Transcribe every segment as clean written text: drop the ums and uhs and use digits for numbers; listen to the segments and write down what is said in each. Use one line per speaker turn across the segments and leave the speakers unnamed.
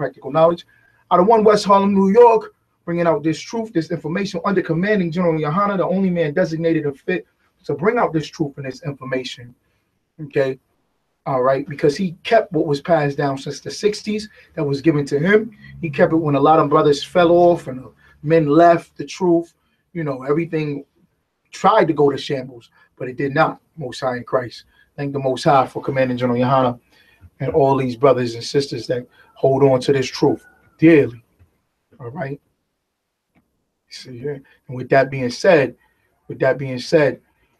Practical Knowledge. Out of 1 West Harlem, New York, bringing out this truth, this information under commanding General Yahanna, the only man designated and fit to bring out this truth and this information. Okay. All right. Because he kept what was passed down since the 60s that was given to him. He kept it when a lot of brothers fell off and men left the truth. You know, everything tried to go to shambles, but it did not. Most High in Christ. Thank the Most High for commanding General Yahanna and all these brothers and sisters that hold on to this truth dearly. All right. See here. And with that being said,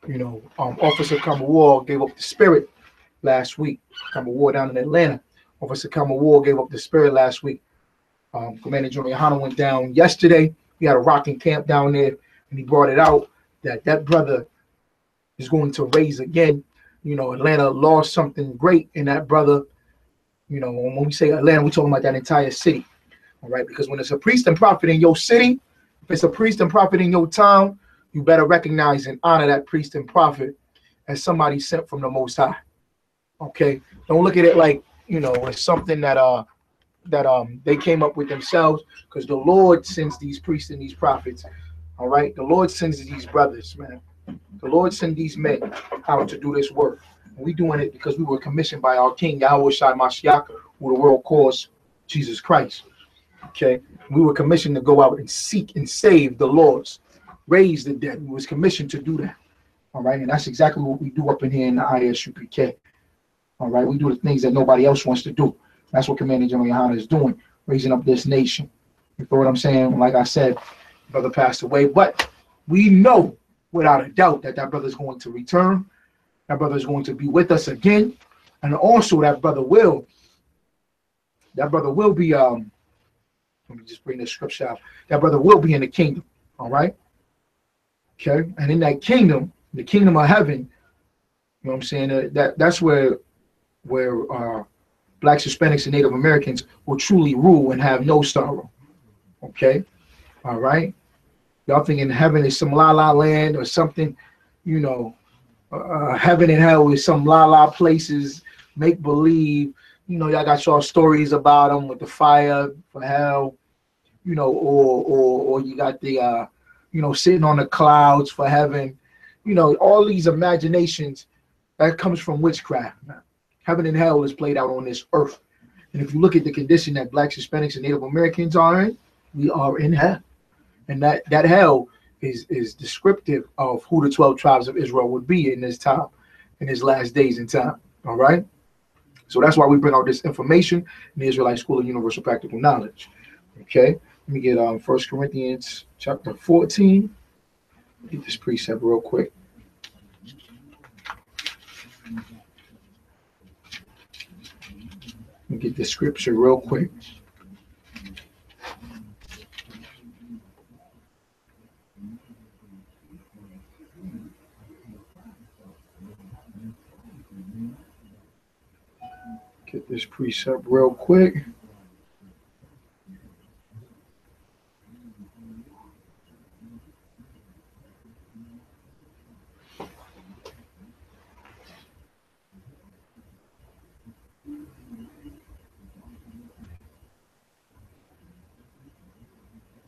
you know, Officer Kamawar gave up the spirit last week. Kamawar down in Atlanta. Officer Kamawar gave up the spirit last week. Commander General Yahanna went down yesterday. We had a rocking camp down there, and he brought it out that that brother is going to raise again. You know, Atlanta lost something great in that brother. You know, when we say Atlanta, we're talking about that entire city. All right, because when it's a priest and prophet in your city, if it's a priest and prophet in your town, you better recognize and honor that priest and prophet as somebody sent from the Most High. Okay, don't look at it like, you know, it's something that they came up with themselves, because the Lord sends these priests and these prophets. All right, the Lord sends these brothers, man. The Lord sends these men out to do this work. And we doing it because we were commissioned by our King I.S.U.P.K, who the world calls Jesus Christ. Okay, we were commissioned to go out and seek and save the lost, raise the dead. We was commissioned to do that. All right, and that's exactly what we do up in here in the I.S.U.P.K. All right, we do the things that nobody else wants to do. That's what Commander General Yahanna is doing, raising up this nation. You know what I'm saying? Like I said, brother passed away, but we know without a doubt that that brother is going to return. That brother is going to be with us again, and also that brother will be. Let me just bring this scripture out. That brother will be in the kingdom. All right. Okay, and in that kingdom, the kingdom of heaven, you know what I'm saying? That's where Blacks, Hispanics, and Native Americans will truly rule and have no sorrow. Okay, all right. Y'all thinking heaven is some la-la land or something, you know, heaven and hell is some la-la places, make believe. You know, y'all got y'all stories about them with the fire for hell, you know, or you got the, you know, sitting on the clouds for heaven. You know, all these imaginations, that comes from witchcraft. Heaven and hell is played out on this earth. And if you look at the condition that Blacks, Hispanics, and Native Americans are in, we are in hell. And that hell is descriptive of who the 12 tribes of Israel would be in this time, in his last days and time. All right. So that's why we bring out this information in the Israelite School of Universal Practical Knowledge. Okay. Let me get 1 Corinthians chapter 14. Get this precept real quick. Let me get this scripture real quick. Get this precept real quick.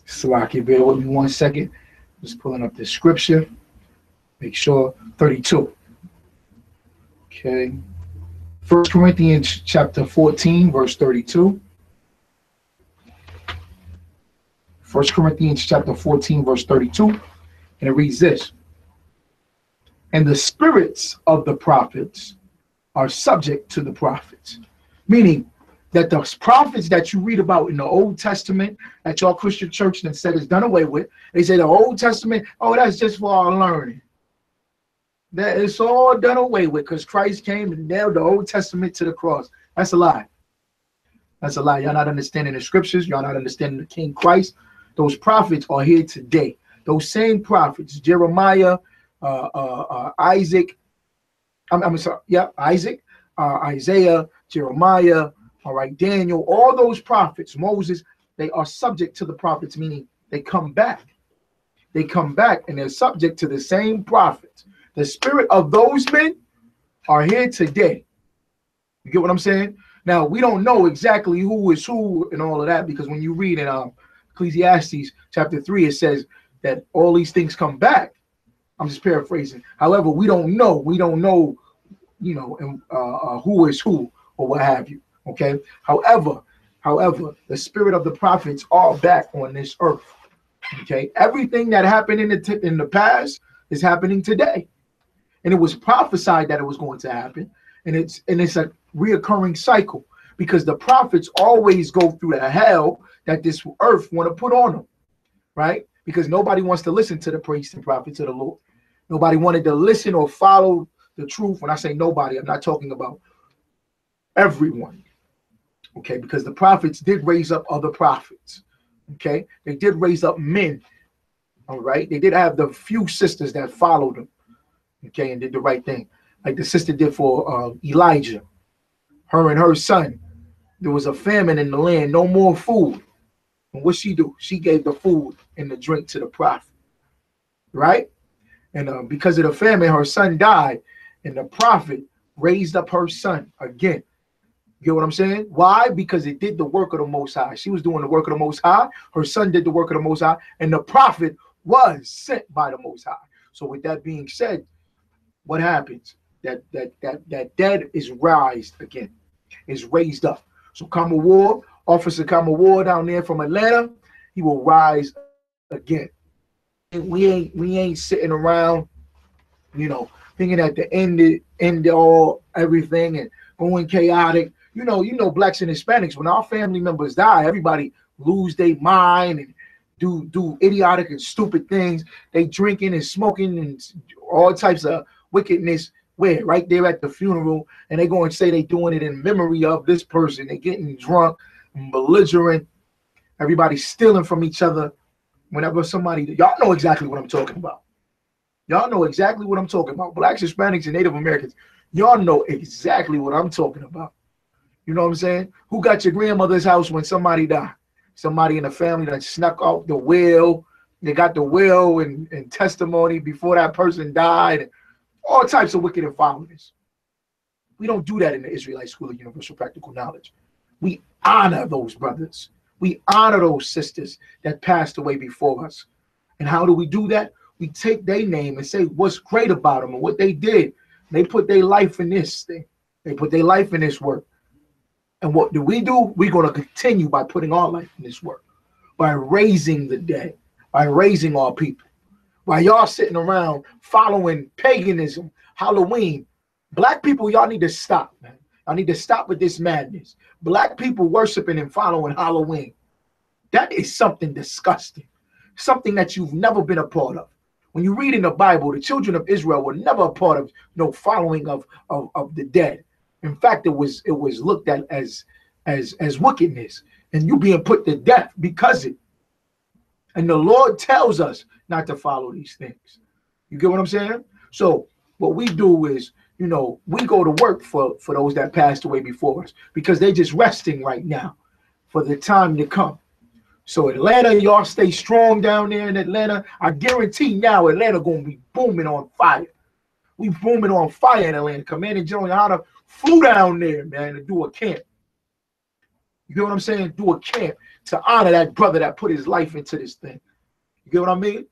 Salaki, bear with me 1 second. Just pulling up the scripture. Make sure 32. Okay. 1 Corinthians chapter 14, verse 32. 1 Corinthians chapter 14, verse 32. And it reads this. And the spirits of the prophets are subject to the prophets. Meaning that the prophets that you read about in the Old Testament that your Christian church that said is done away with, they say the Old Testament, oh, that's just for our learning. That it's all done away with because Christ came and nailed the Old Testament to the cross. That's a lie. That's a lie. Y'all not understanding the scriptures. Y'all not understanding the King Christ. Those prophets are here today. Those same prophets, Jeremiah, Isaac. I'm sorry. Yeah, Isaac, Isaiah, Jeremiah. All right, Daniel. All those prophets, Moses. They are subject to the prophets, meaning they come back. They come back and they're subject to the same prophets. The spirit of those men are here today. You get what I'm saying? Now, we don't know exactly who is who and all of that, because when you read in Ecclesiastes chapter 3, it says that all these things come back. I'm just paraphrasing. However, we don't know. We don't know, you know, who is who or what have you. Okay. However, the spirit of the prophets are back on this earth. Okay. Everything that happened in the past is happening today, and it was prophesied that it was going to happen, and it's a reoccurring cycle, because the prophets always go through the hell that this earth want to put on them, right? Because nobody wants to listen to the priests and prophets of the Lord. Nobody wanted to listen or follow the truth. When I say nobody, I'm not talking about everyone. Okay, because the prophets did raise up other prophets. Okay, they did raise up men. All right, they did have the few sisters that followed them. Okay, and did the right thing, like the sister did for Elijah. Her and her son. There was a famine in the land, no more food. And what she do? She gave the food and the drink to the prophet, right? And because of the famine, her son died, and the prophet raised up her son again. You get what I'm saying? Why? Because it did the work of the Most High. She was doing the work of the Most High. Her son did the work of the Most High, and the prophet was sent by the Most High. So with that being said, what happens? That dead is raised again, is raised up. So Officer Kamawar down there from Atlanta, he will rise again. And we ain't sitting around, you know, thinking at the end all everything and going chaotic. You know, blacks and Hispanics, when our family members die, everybody lose their mind and do idiotic and stupid things. They drinking and smoking and all types of wickedness. Where? Right there at the funeral, and they go and say they doing it in memory of this person. They getting drunk and belligerent. Everybody's stealing from each other. Whenever somebody, y'all know exactly what I'm talking about. Y'all know exactly what I'm talking about. Blacks, Hispanics, and Native Americans. Y'all know exactly what I'm talking about. You know what I'm saying? Who got your grandmother's house when somebody died? Somebody in the family that snuck out the will. They got the will and testimony before that person died. All types of wicked and foulness. We don't do that in the Israelite School of Universal Practical Knowledge. We honor those brothers. We honor those sisters that passed away before us. And how do we do that? We take their name and say what's great about them and what they did. They put their life in this thing. They put their life in this work. And what do? We're going to continue by putting our life in this work, by raising the dead, by raising our people. While y'all sitting around following paganism, Halloween, black people, y'all need to stop, man. I need to stop with this madness. Black people worshiping and following Halloween. That is something disgusting. Something that you've never been a part of. When you read in the Bible, the children of Israel were never a part of following of the dead. In fact, it was looked at as wickedness, and you being put to death because it. And the Lord tells us not to follow these things. You get what I'm saying? So what we do is, we go to work for those that passed away before us, because they're just resting right now for the time to come. So Atlanta, y'all stay strong down there in Atlanta. I guarantee now Atlanta going to be booming on fire. We booming on fire in Atlanta. Commanding General Yohanna flew down there, man, to do a camp. You get what I'm saying? Do a camp to honor that brother that put his life into this thing. You get what I mean?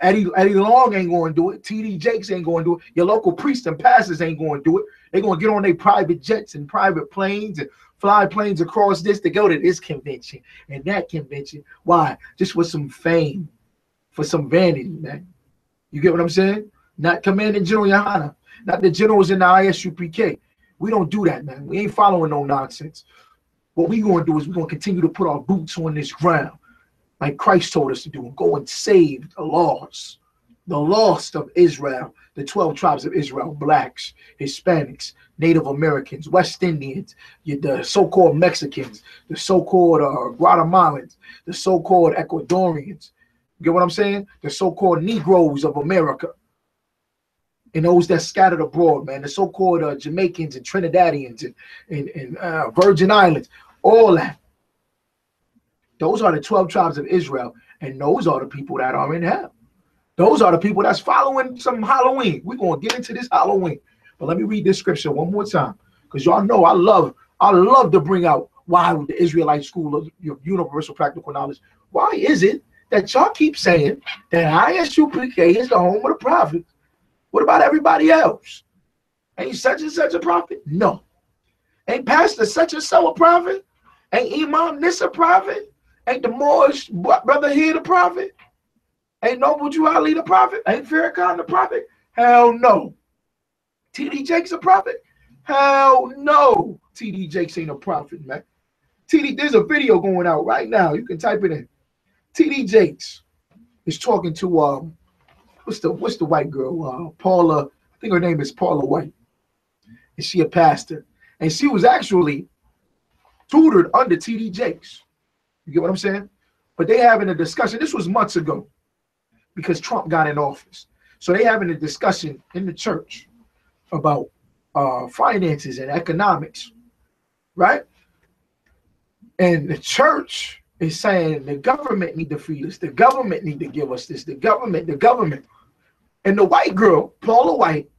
Eddie Long ain't going to do it. T.D.Jakes ain't going to do it. Your local priests and pastors ain't going to do it. They're going to get on their private jets and private planes and fly planes across this to go to this convention and that convention. Why? Just for some fame, for some vanity, man. You get what I'm saying? Not Commanding General Yohanna, not the generals in the I.S.U.P.K. We don't do that, man. We ain't following no nonsense. What we're going to do is we're going to continue to put our boots on this ground, like Christ told us to do, and go and save the lost of Israel, the 12 tribes of Israel, blacks, Hispanics, Native Americans, West Indians, the so-called Mexicans, the so-called Guatemalans, the so-called Ecuadorians. You get what I'm saying? The so-called Negroes of America. And those that scattered abroad, man, the so-called Jamaicans and Trinidadians and Virgin Islands, all that. Those are the 12 tribes of Israel, and those are the people that are in hell. Those are the people that's following some Halloween. We're going to get into this Halloween. But let me read this scripture one more time, because y'all know I love I love to bring out why the Israelite School of Universal Practical Knowledge. Why is it that y'all keep saying that I.S.U.P.K is the home of the prophets? What about everybody else? Ain't such and such a prophet? No. Ain't Pastor such and so a prophet? Ain't Imam this a prophet? Ain't the Moorish brother here the prophet? Ain't Noble Jew Ali the prophet? Ain't Farrakhan the prophet? Hell no. T.D. Jakes a prophet? Hell no. T.D. Jakes ain't a prophet, man. There's a video going out right now. You can type it in. T.D. Jakes is talking to what's the white girl? Paula. I think her name is Paula White. And she a pastor. And she was actually tutored under T.D. Jakes. You get what I'm saying? But they having a discussion. This was months ago because Trump got in office. So they having a discussion in the church about finances and economics, right? And the church is saying the government need to feed us. The government need to give us this. The government. And the white girl, Paula White,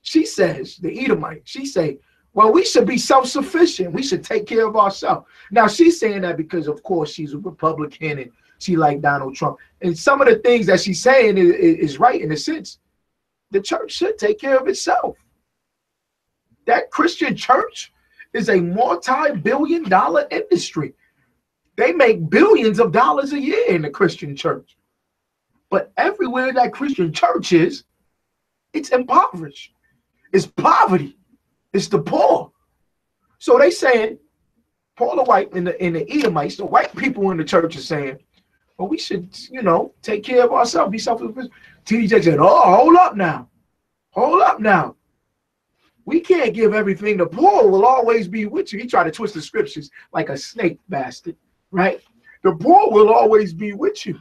she says, the Edomite, she say, well, we should be self-sufficient. We should take care of ourselves. Now, she's saying that because, of course, she's a Republican and she like Donald Trump. And some of the things that she's saying is right in a sense. The church should take care of itself. That Christian church is a multi-billion-dollar industry. They make billions of dollars a year in the Christian church. But everywhere that Christian church is, it's impoverished. It's poverty. It's the poor. So they saying, Paula White and the Edomites, the white people in the church are saying, well, we should, take care of ourselves, be self-sufficient. T.D. Jakes said, oh, hold up now. Hold up now. We can't give everything. The poor will always be with you. He tried to twist the scriptures like a snake bastard, right? The poor will always be with you.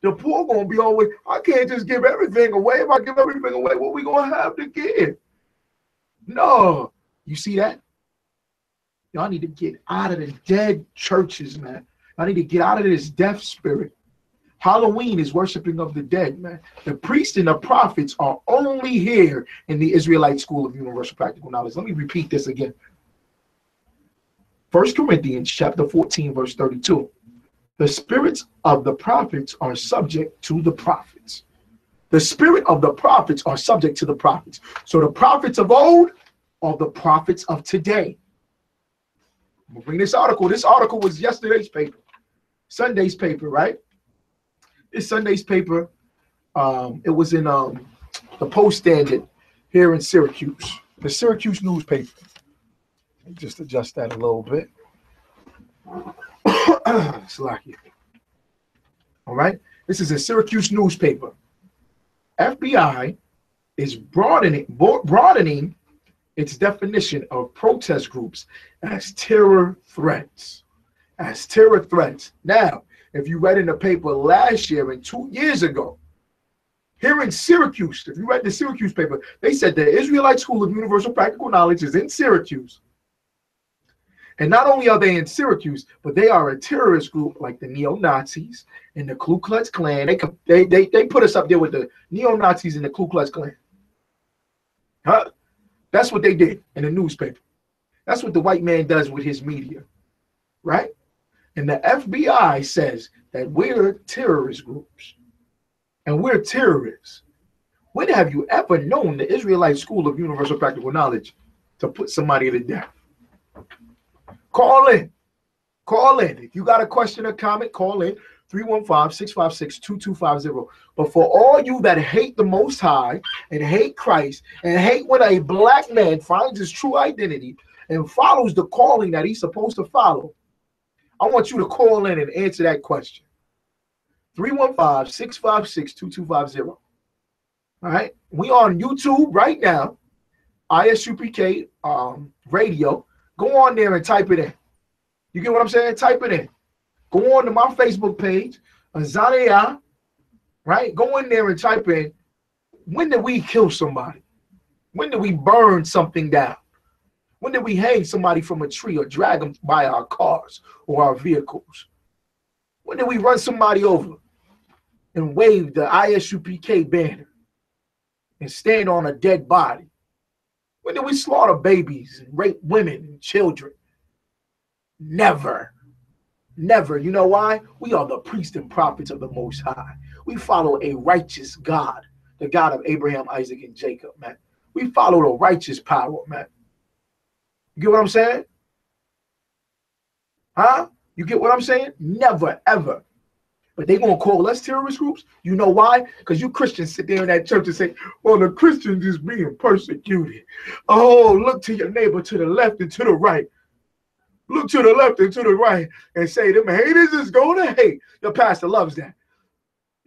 The poor gonna be always, I can't just give everything away. If I give everything away, what we gonna have to give? No. You see that? Y'all need to get out of the dead churches, man. Y'all need to get out of this death spirit. Halloween is worshiping of the dead, man. The priests and the prophets are only here in the Israelite School of Universal Practical Knowledge. Let me repeat this again. 1 Corinthians chapter 14, verse 32. The spirits of the prophets are subject to the prophets. The spirit of the prophets are subject to the prophets. So the prophets of old are the prophets of today. I'm gonna bring this article. This article was yesterday's paper, Sunday's paper, right? This Sunday's paper, it was in the Post Standard here in Syracuse, the Syracuse newspaper. Let me just adjust that a little bit. Slacky. All right, this is a Syracuse newspaper. FBI is broadening its definition of protest groups as terror threats. Now, if you read in the paper last year and 2 years ago, here in Syracuse, if you read the Syracuse paper, they said the Israelite School of Universal Practical Knowledge is in Syracuse. And not only are they in Syracuse, but they are a terrorist group like the neo-Nazis and the Ku Klux Klan. They put us up there with the neo-Nazis and the Ku Klux Klan. Huh? That's what they did in the newspaper. That's what the white man does with his media, right? And the FBI says that we're terrorist groups and we're terrorists. When have you ever known the Israelite School of Universal Practical Knowledge to put somebody to death? Call in. If you got a question or comment, call in 315-656-2250. But for all you that hate the Most High and hate Christ and hate when a black man finds his true identity and follows the calling that he's supposed to follow, I want you to call in and answer that question. 315-656-2250. All right. We on YouTube right now. I.S.U.P.K. radio. Go on there and type it in. You get what I'm saying? Type it in. Go on to my Facebook page, Azania, right? Go in there and type in, when did we kill somebody? When did we burn something down? When did we hang somebody from a tree or drag them by our cars or our vehicles? When did we run somebody over and wave the I.S.U.P.K. banner and stand on a dead body? When did we slaughter babies and rape women and children? Never. Never. You know why? We are the priests and prophets of the Most High. We follow a righteous God, the God of Abraham, Isaac, and Jacob, man. We follow the righteous power, man. You get what I'm saying? Huh? You get what I'm saying? Never, ever. But they gonna call us terrorist groups. You know why? Because you Christians sit there in that church and say, well, the Christians is being persecuted. Oh, look to your neighbor to the left and to the right. Look to the left and to the right and say, them haters is going to hate. Your pastor loves that.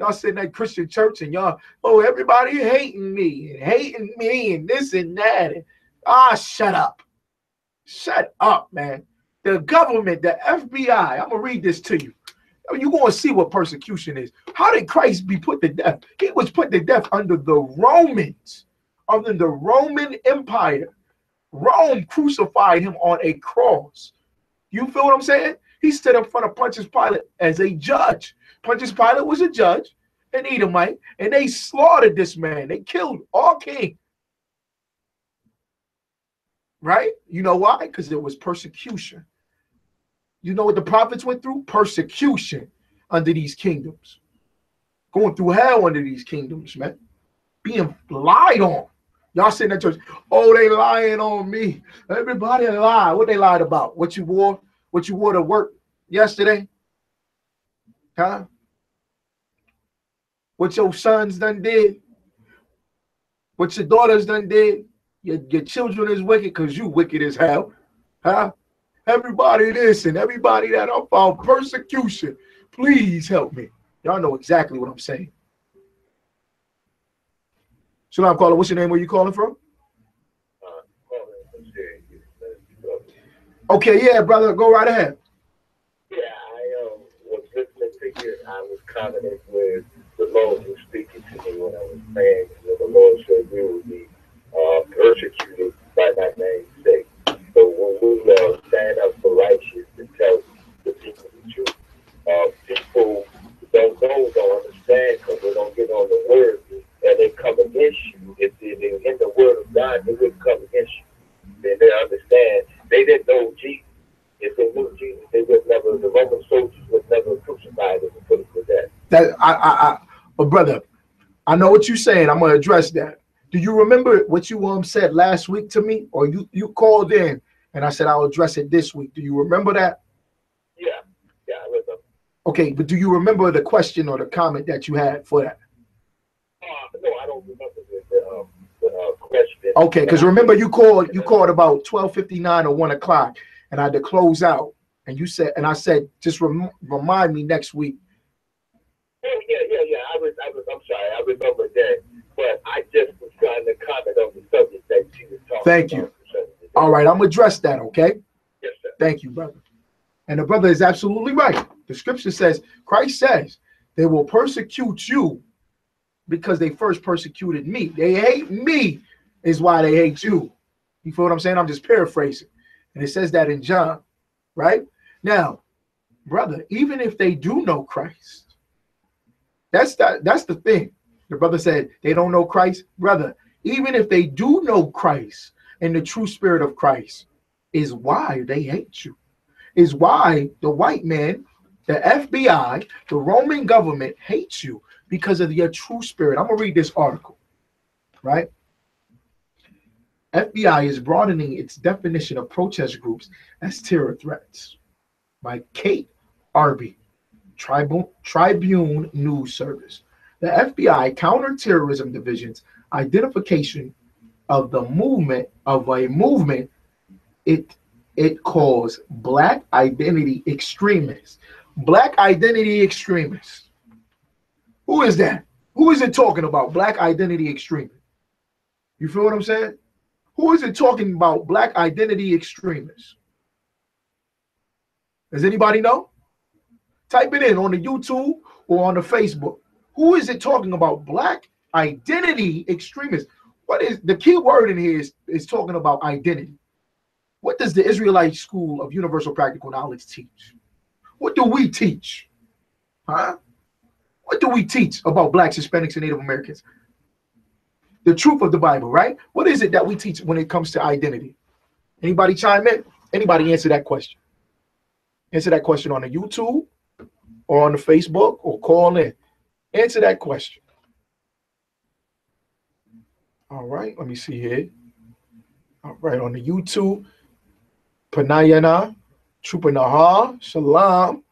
Y'all sit in that Christian church and y'all, oh, everybody hating me and this and that. And, shut up. Shut up, man. The government, the FBI, I'm going to read this to you. You're going to see what persecution is. How did Christ be put to death? He was put to death under the Romans, under the Roman Empire. Rome crucified him on a cross. You feel what I'm saying? He stood in front of Pontius Pilate as a judge. Pontius Pilate was a judge, an Edomite, and they slaughtered this man. They killed all king. Right? You know why? Because it was persecution. You know what the prophets went through? Persecution under these kingdoms. Going through hell under these kingdoms, man. Being lied on. Y'all sit in that church, oh, they lying on me. Everybody lied. What they lied about? What you wore? What you wore to work yesterday? Huh? What your sons done did? What your daughters done did? Your children is wicked because you wicked as hell. Huh? Everybody this and everybody that. I'm about persecution. Please help me. Y'all know exactly what I'm saying. Shalom, caller. What's your name? Where you calling from? Okay, yeah, brother. Go right ahead.
Yeah, I was listening to you. I was commenting with the Lord was speaking to me when I was praying. And the Lord said we will be persecuted by my name's sake. So when we stand up for righteousness and tell the people the truth, people don't understand because they don't get on the word and they come against you. If they're in the word of God, they wouldn't come against you. Then they understand. They didn't know Jesus. If they knew Jesus, they would never. The Roman soldiers would never crucify them and put them to death.
But brother, I know what you're saying. I'm gonna address that. Do you remember what you said last week to me, or you called in and I said I'll address it this week? Do you remember that?
Yeah, I remember.
Okay, but do you remember the question or the comment that you had for that?
No, I don't remember the question.
Okay, because remember you called about 12:59 or 1 o'clock, and I had to close out, and you said, and I said, just remind me next week.
Oh, yeah. I'm sorry, I remember that, but I just was trying to comment on the subject that you were talking about.
Thank you. All right, I'm gonna address that. Okay.
Yes, sir.
Thank you, brother. And the brother is absolutely right. The scripture says, Christ says, they will persecute you because they first persecuted me. They hate me is why they hate you. You feel what I'm saying? I'm just paraphrasing. And it says that in John, right? Now, brother, even if they do know Christ, that's the thing. The brother said they don't know Christ. Brother, even if they do know Christ and the true spirit of Christ, is why they hate you. Is why the white man, the FBI, the Roman government hates you because of your true spirit. I'm going to read this article, right? FBI is broadening its definition of protest groups as terror threats by Kate Arby, Tribune News Service. The FBI Counterterrorism Division's identification of the movement it calls Black identity extremists. Black identity extremists. Who is that? Who is it talking about? Black identity extremists. You feel what I'm saying? Who is it talking about? Black identity extremists. Does anybody know? Type it in on the YouTube or on the Facebook. Who is it talking about? Black identity extremists. What is the key word in here is talking about identity. What does the Israelite School of Universal Practical Knowledge teach? What do we teach? Huh? What do we teach about Blacks, Hispanics, and Native Americans? The truth of the Bible, right? What is it that we teach when it comes to identity? Anybody chime in? Anybody answer that question? Answer that question on the YouTube or on the Facebook or call in. Answer that question. All right, let me see here. All right, on the YouTube, Panayana, Trupanaha, Shalom,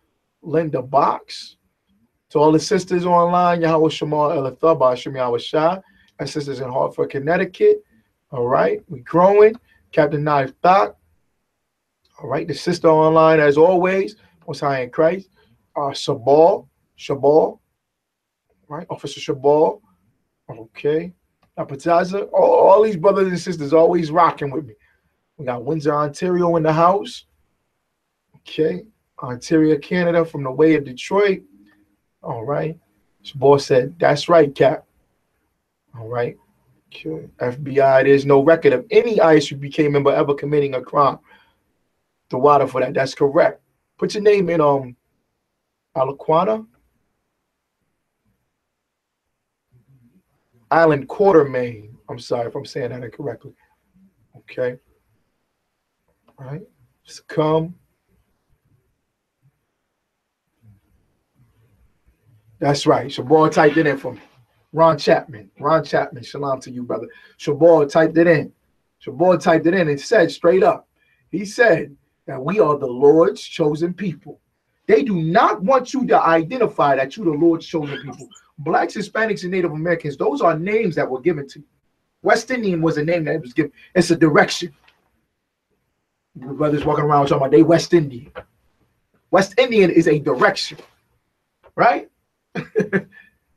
Linda Box. To all the sisters online, Yahweh Shema Elathaba, Hashem Yahweh Shah. My sisters in Hartford, Connecticut. All right, we growing. Captain Knife Thought. All right, the sister online, as always, Most High in Christ. Shabal, right? Officer Shabal. Okay. Appetizer. All these brothers and sisters always rocking with me. We got Windsor, Ontario in the house. Okay. Ontario, Canada, from the way of Detroit. All right. Shabal said, that's right, Cap. All right. Okay. FBI, there's no record of any I.S.U.P.K member ever committing a crime. The water for that. That's correct. Put your name in Alaquana. Island Quartermain. I'm sorry if I'm saying that incorrectly. Okay. All right. Succumb. That's right. Shabal typed it in for me. Ron Chapman. Shalom to you, brother. Shabal typed it in. Shabal typed it in and said straight up. He said that we are the Lord's chosen people. They do not want you to identify that you're the Lord's chosen people. Blacks, Hispanics, and Native Americans, those are names that were given to you. West Indian was a name that was given. It's a direction. Your brothers walking around talking about they West Indian. West Indian is a direction, right?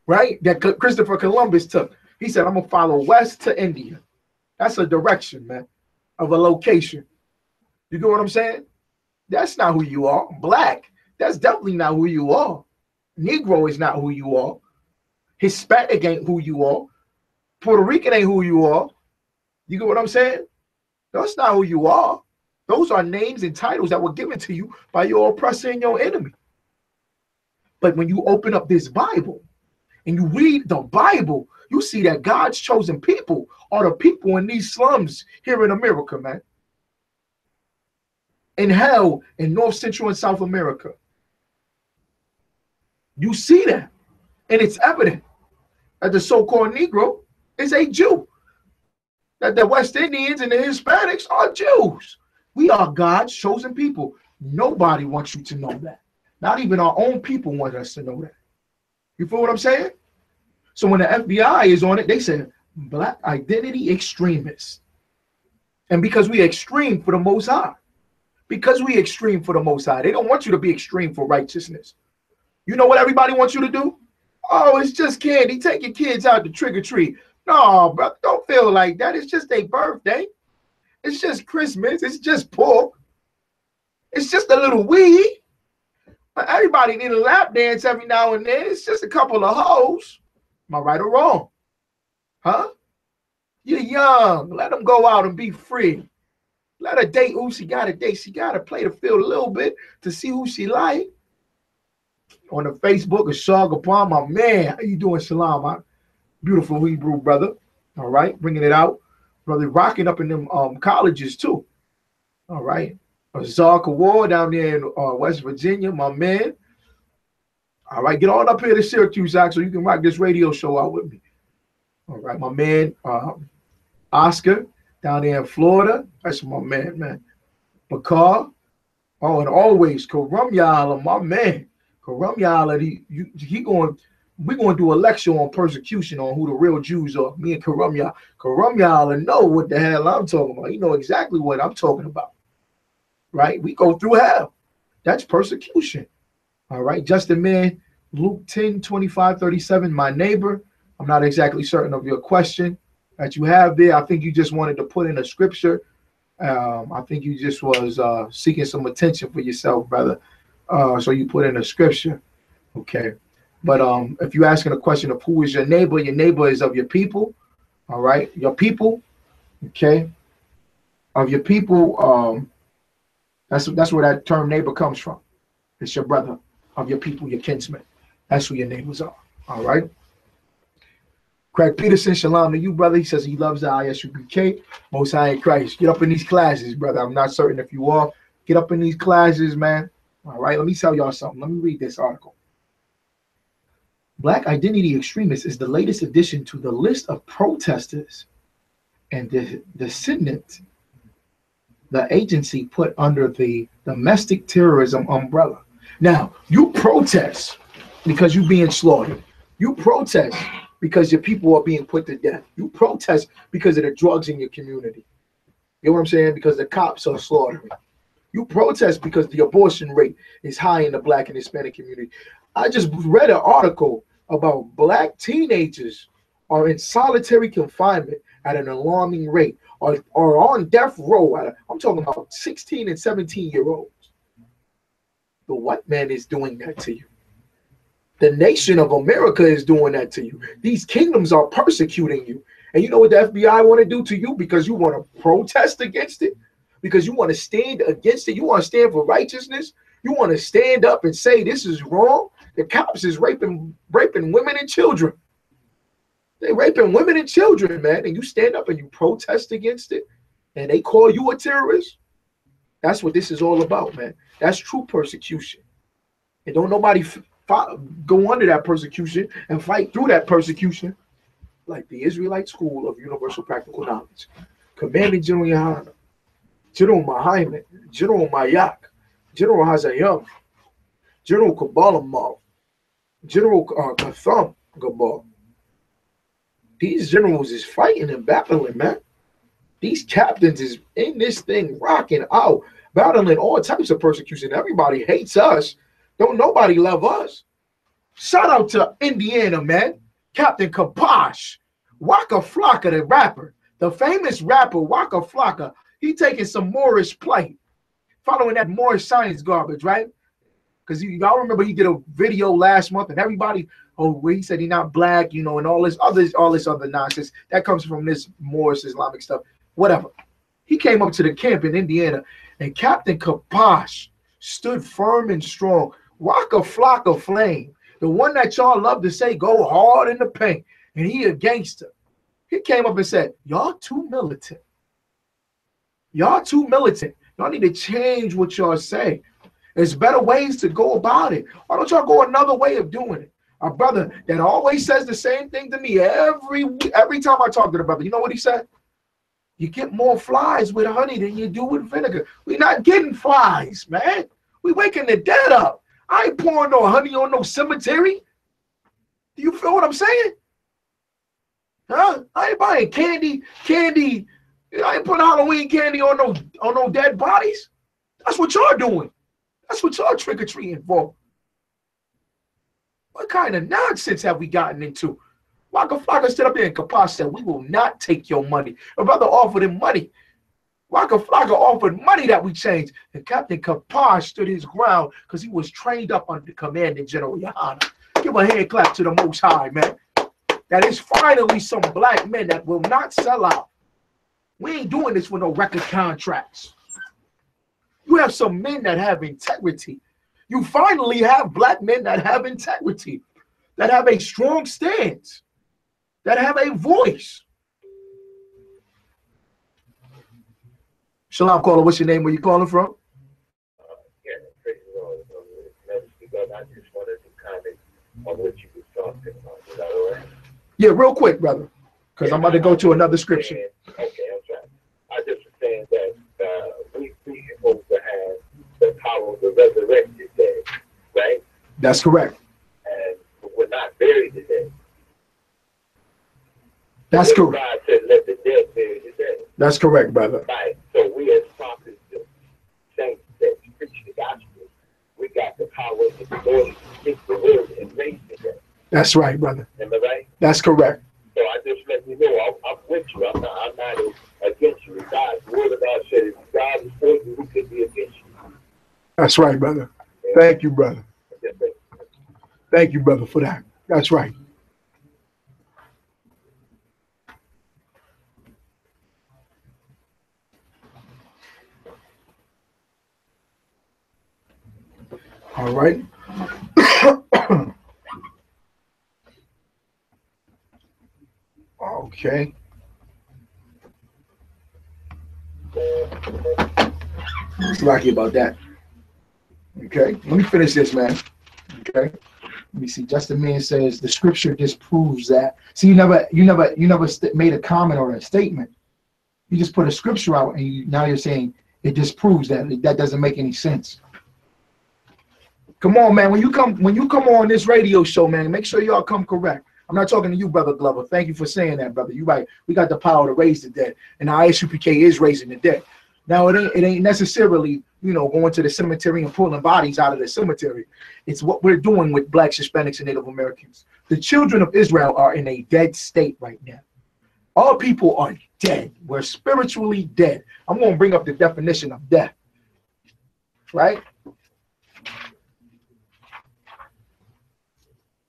Right? That Christopher Columbus took. He said, I'm going to follow west to India. That's a direction, man, of a location. You get what I'm saying? That's not who you are. Black, that's definitely not who you are. Negro is not who you are. Hispanic ain't who you are. Puerto Rican ain't who you are. You get what I'm saying? That's not who you are. Those are names and titles that were given to you by your oppressor and your enemy. But when you open up this Bible and you read the Bible, you see that God's chosen people are the people in these slums here in America, man. In hell, in North, Central, and South America. You see that. And it's evident that the so-called Negro is a Jew. That the West Indians and the Hispanics are Jews. We are God's chosen people. Nobody wants you to know that. Not even our own people want us to know that. You feel what I'm saying? So when the FBI is on it, they say black identity extremists. And because we extreme for the Most High. Because we extreme for the Most High. They don't want you to be extreme for righteousness. You know what everybody wants you to do? Oh, it's just candy. Take your kids out to trick or treat. No, bro, don't feel like that. It's just their birthday. It's just Christmas. It's just pork. It's just a little weed. Everybody need a lap dance every now and then. It's just a couple of hoes. Am I right or wrong? Huh? You're young. Let them go out and be free. Let her date who she got to date. She got to play the field a little bit to see who she like. On the Facebook, Ashag upon my man. How you doing, Shalom? My beautiful Hebrew brother. All right, bringing it out. Brother rocking up in them colleges too. All right. Zark Award down there in West Virginia, my man. All right, get on up here to Syracuse, Zach, so you can rock this radio show out with me. All right, my man, Oscar down there in Florida. That's my man. Bakar. Oh, and always Karam Yala, my man. Karam Yala, we're going to do a lecture on persecution on who the real Jews are. Me and Karam Yala. Karam Yala know what the hell I'm talking about. He know exactly what I'm talking about. Right? We go through hell. That's persecution. All right. Justin Man, Luke 10, 25, 37, my neighbor. I'm not exactly certain of your question that you have there. I think you just wanted to put in a scripture. I think you just was seeking some attention for yourself, brother. So you put in a scripture. Okay. But if you're asking a question of who is your neighbor is of your people. All right. Your people. Okay. Of your people. That's where that term neighbor comes from. It's your brother, of your people, your kinsmen. That's who your neighbors are. All right. Craig Peterson, shalom to you, brother. He says he loves the I.S.U.P.K, Most High in Christ. Get up in these classes, brother. I'm not certain if you are. Get up in these classes, man. All right, let me tell y'all something. Let me read this article. Black Identity Extremists is the latest addition to the list of protesters and dissidents the agency put under the domestic terrorism umbrella. Now, you protest because you're being slaughtered. You protest because your people are being put to death. You protest because of the drugs in your community. You know what I'm saying? Because the cops are slaughtering. You protest because the abortion rate is high in the Black and Hispanic community. I just read an article about Black teenagers are in solitary confinement at an alarming rate, or on death row. I'm talking about 16 and 17-year-olds. The white man is doing that to you. The nation of America is doing that to you. These kingdoms are persecuting you. And you know what the FBI want to do to you? Because you want to protest against it, because you want to stand against it. You want to stand for righteousness. You want to stand up and say this is wrong. The cops is raping women and children. They raping women and children, man. And you stand up and you protest against it, and they call you a terrorist. That's what this is all about, man. That's true persecution. And don't nobody go under that persecution and fight through that persecution like the Israelite School of Universal Practical Knowledge. Commanding General Yahanna, General Muhammad, General Mayak, General Hazayam, General Kabbalah, General Katham Gabal. These generals is fighting and battling, man. These captains is in this thing rocking out, battling all types of persecution. Everybody hates us. Don't nobody love us. Shout out to Indiana, man. Captain Kaposh, Waka Flocka, the rapper, the famous rapper Waka Flocka. He taking some Moorish plight, following that Moorish science garbage, right? Because y'all remember he did a video last month, and everybody, where he said he's not black, you know, and all this other nonsense that comes from this Moorish Islamic stuff. Whatever. He came up to the camp in Indiana, and Captain Kaposh stood firm and strong. Waka Flocka Flame, the one that y'all love to say go hard in the paint, and he a gangster. He came up and said, y'all too militant. Y'all too militant. Y'all need to change what y'all say. There's better ways to go about it. Why don't y'all go another way of doing it? A brother that always says the same thing to me every time I talk to the brother. You know what he said? You get more flies with honey than you do with vinegar. We're not getting flies, man. We waking the dead up. I ain't pouring no honey on no cemetery. Do you feel what I'm saying? Huh? I ain't buying candy. I ain't putting Halloween candy on no dead bodies. That's what y'all doing. That's what y'all trick-or-treating for. What kind of nonsense have we gotten into? Waka Flocka stood up there and Kaposh said, we will not take your money. A brother offered him money. Waka Flocka offered money that we change. And Captain Kaposh stood his ground because he was trained up under the commanding General Yahanna. Give a hand clap to the Most High, man. That is finally some black men that will not sell out. We ain't doing this with no record contracts. You have some men that have integrity. You finally have black men that have integrity, that have a strong stance, that have a voice. Shalom, caller. What's your name? Where you calling from?
Yeah, praise the Lord. Because I just wanted to comment on what you were talking about. Is that all right?
Yeah, real quick, brother, because I'm about to go to another scripture.
Okay, I'm sorry. I just was saying that we supposed to have the power of the resurrected dead, right?
That's correct.
And we're not buried today.
That's correct.
God said, let the dead bury the dead.
That's correct, brother.
Right. So we as prophets, the saints that preach the gospel, we got the power to the Lord to speak the word and raise the dead.
That's right, brother.
Am I right?
That's correct.
So I just let you know, I'm with you. I'm not against you. God's word of God said, if God is for you, who could be against you?
That's right, brother. Thank you, brother. Thank you, brother, for that. That's right. All right. Okay. Lucky about that. Okay. Let me finish this, man. Okay. Let me see. Just a Man says the scripture disproves that. See, you never made a comment or a statement. You just put a scripture out, and now you're saying it disproves that. That doesn't make any sense. Come on, man. When you come on this radio show, man, make sure y'all come correct. I'm not talking to you, Brother Glover. Thank you for saying that, brother. You're right. We got the power to raise the dead, and the I.S.U.P.K is raising the dead. Now, it ain't necessarily, going to the cemetery and pulling bodies out of the cemetery. It's what we're doing with Blacks, Hispanics, and Native Americans. The children of Israel are in a dead state right now. All people are dead. We're spiritually dead. I'm going to bring up the definition of death. Right?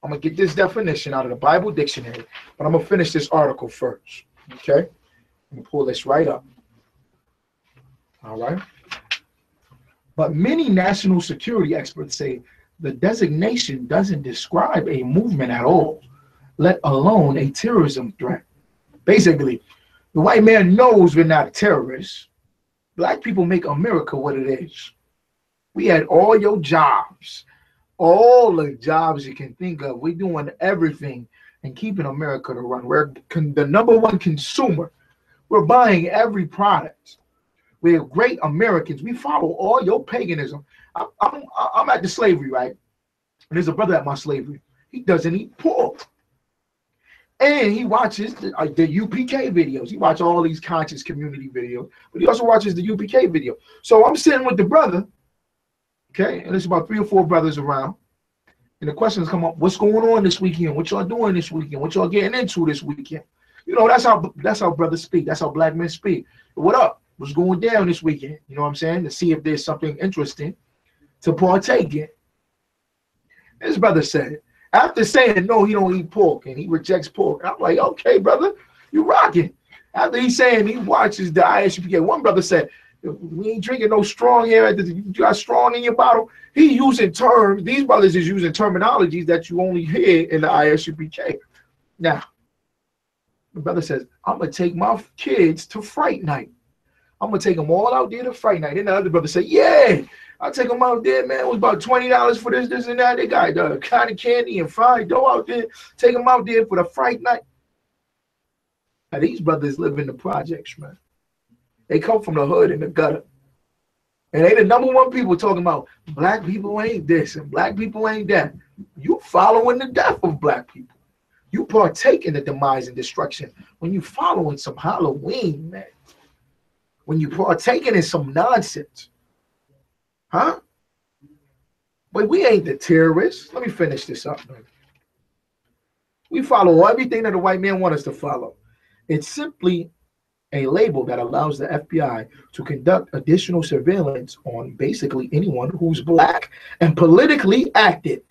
I'm going to get this definition out of the Bible dictionary, but I'm going to finish this article first. Okay? Let me pull this right up. All right. But many national security experts say the designation doesn't describe a movement at all, let alone a terrorism threat. Basically, the white man knows we're not terrorists. Black people make America what it is. We had all your jobs, all the jobs you can think of. We're doing everything and keeping America to run. We're the number one consumer. We're buying every product. We're great Americans. We follow all your paganism. I'm at the slavery, right? And there's a brother at my slavery. He doesn't eat pork. And he watches the U.P.K videos. He watches all these conscious community videos, but he also watches the U.P.K video. So I'm sitting with the brother, okay? And there's about 3 or 4 brothers around. And the questions come up, what's going on this weekend? What y'all doing this weekend? What y'all getting into this weekend? That's how brothers speak. That's how black men speak. What up? What's going down this weekend? You know what I'm saying? To see if there's something interesting to partake in. This brother said, after saying no, he don't eat pork and he rejects pork. I'm like, okay, brother, you rocking. After he's saying he watches the I.S.U.P.K, one brother said, we ain't drinking no strong here. You got strong in your bottle. He using terms. These brothers is using terminologies that you only hear in the I.S.U.P.K. Now, the brother says, I'm going to take my kids to Fright Night. I'm going to take them all out there to Fright Night. And the other brother said, yeah, I'll take them out there, man. It was about $20 for this, and that. They got cotton candy and fried dough out there. Take them out there for the Fright Night. Now, these brothers live in the projects, man. They come from the hood and the gutter. And they the number one people talking about black people ain't this and black people ain't that. You following the death of black people. You partake in the demise and destruction when you following some Halloween, man. When you partaking in some nonsense. Huh? But we ain't the terrorists. Let me finish this up, man. We follow everything that the white man wants us to follow. It's simply a label that allows the FBI to conduct additional surveillance on basically anyone who's black and politically active,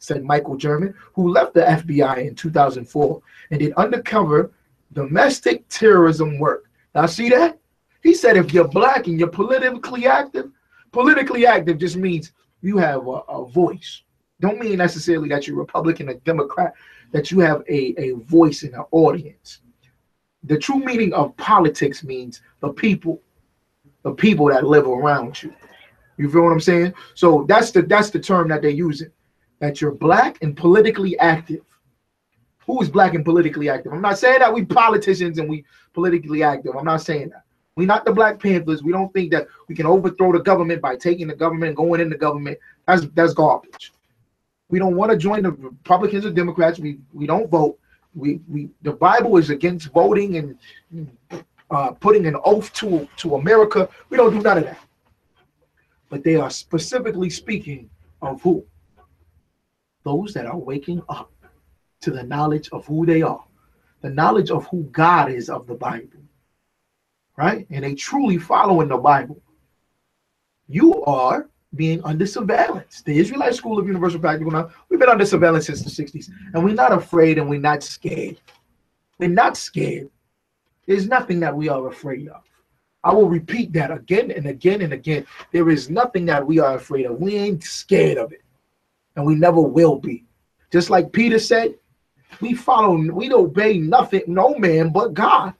said Michael German, who left the FBI in 2004 and did undercover domestic terrorism work. Now see that? He said if you're black and you're politically active just means you have a voice. Don't mean necessarily that you're Republican or Democrat, that you have a voice in the audience. The true meaning of politics means the people that live around you. You feel what I'm saying? So that's the term that they're using, that you're black and politically active. Who is black and politically active? I'm not saying that we politicians and we politically active. I'm not saying that. We're not the Black Panthers. We don't think that we can overthrow the government by taking the government and going in the government. That's garbage. We don't want to join the Republicans or Democrats. We don't vote. The Bible is against voting and putting an oath to America. We don't do none of that. But they are specifically speaking of who? Those that are waking up to the knowledge of who they are, the knowledge of who God is of the Bible. Right? And they truly following the Bible. You are being under surveillance. The Israelite School of Universal Practical Knowledge, we've been under surveillance since the 60s. And we're not afraid and we're not scared. We're not scared. There's nothing that we are afraid of. I will repeat that again and again and again. There is nothing that we are afraid of. We ain't scared of it. And we never will be. Just like Peter said, We obey nothing, no man but God.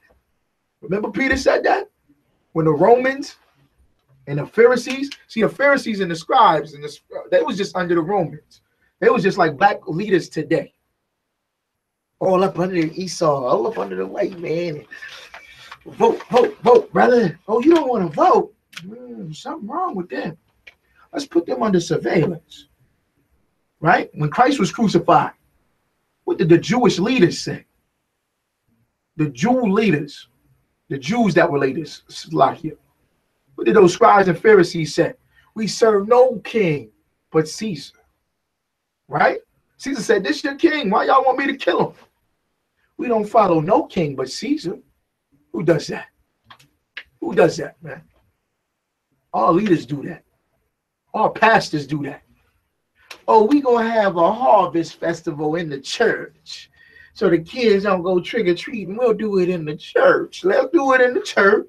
Remember Peter said that? When the Romans and the Pharisees, see the Pharisees and the scribes, and they was just under the Romans. They was just like black leaders today. All up under the Esau, all up under the white man. Vote, vote, vote, brother. Oh, you don't want to vote? Something wrong with them. Let's put them under surveillance. Right? When Christ was crucified, what did the Jewish leaders say? The Jew leaders, the Jews that were leaders, Slakia. What did those scribes and Pharisees say? We serve no king but Caesar. Right? Caesar said, this your king. Why y'all want me to kill him? We don't follow no king but Caesar. Who does that? Who does that, man? All leaders do that. All pastors do that. Oh, we gonna have a harvest festival in the church, so the kids don't go trick-or-treating. We'll do it in the church. Let's do it in the church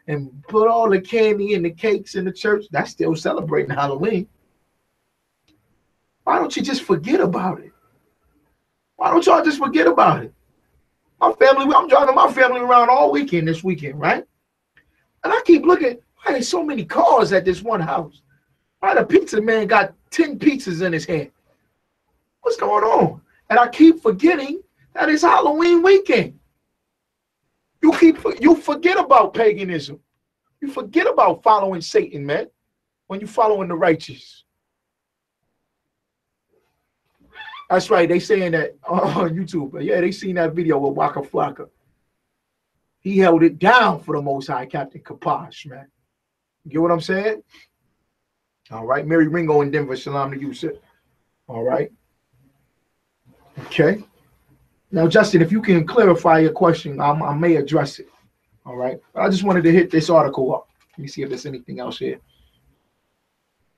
and put all the candy and the cakes in the church. That's still celebrating Halloween. Why don't you just forget about it? Why don't y'all just forget about it? My family, I'm driving my family around all weekend this weekend, right? And I keep looking, why there's so many cars at this one house? Why the pizza man got 10 pizzas in his hand? What's going on? And I keep forgetting that it's Halloween weekend. You forget about paganism. You forget about following Satan, man, when you're following the righteous. That's right. They saying that on YouTube. Yeah, they seen that video with Waka Flocka. He held it down for the Most High, Captain Kaposh, man. You get what I'm saying? All right. Mary Ringo in Denver. Shalom to you, sir. All right. Okay. Now, Justin, if you can clarify your question, I may address it. All right. I just wanted to hit this article up. Let me see if there's anything else here.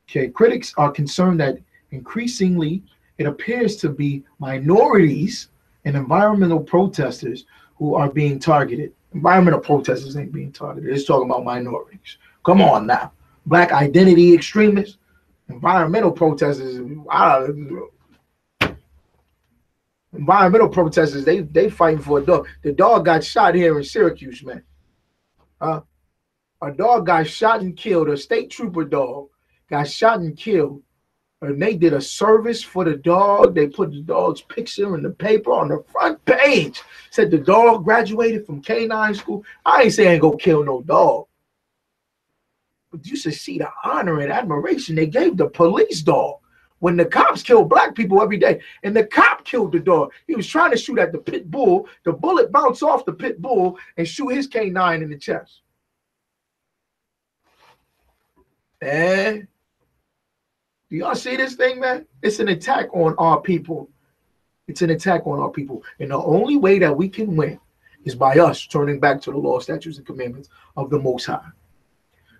Okay. Critics are concerned that increasingly it appears to be minorities and environmental protesters who are being targeted. Environmental protesters ain't being targeted. It's talking about minorities. Come on now. Black identity extremists, environmental protesters. Environmental protesters, they fighting for a dog. The dog got shot here in Syracuse, man. A dog got shot and killed. A state trooper dog got shot and killed. And they did a service for the dog. They put the dog's picture in the paper on the front page. Said the dog graduated from K9 school. I ain't saying go kill no dog. But you should see the honor and admiration they gave the police dog. When the cops kill black people every day, and the cop killed the dog. He was trying to shoot at the pit bull. The bullet bounced off the pit bull and shoot his K9 in the chest. And do y'all see this thing, man? It's an attack on our people. It's an attack on our people. And the only way that we can win is by us turning back to the law, statutes, and commandments of the Most High.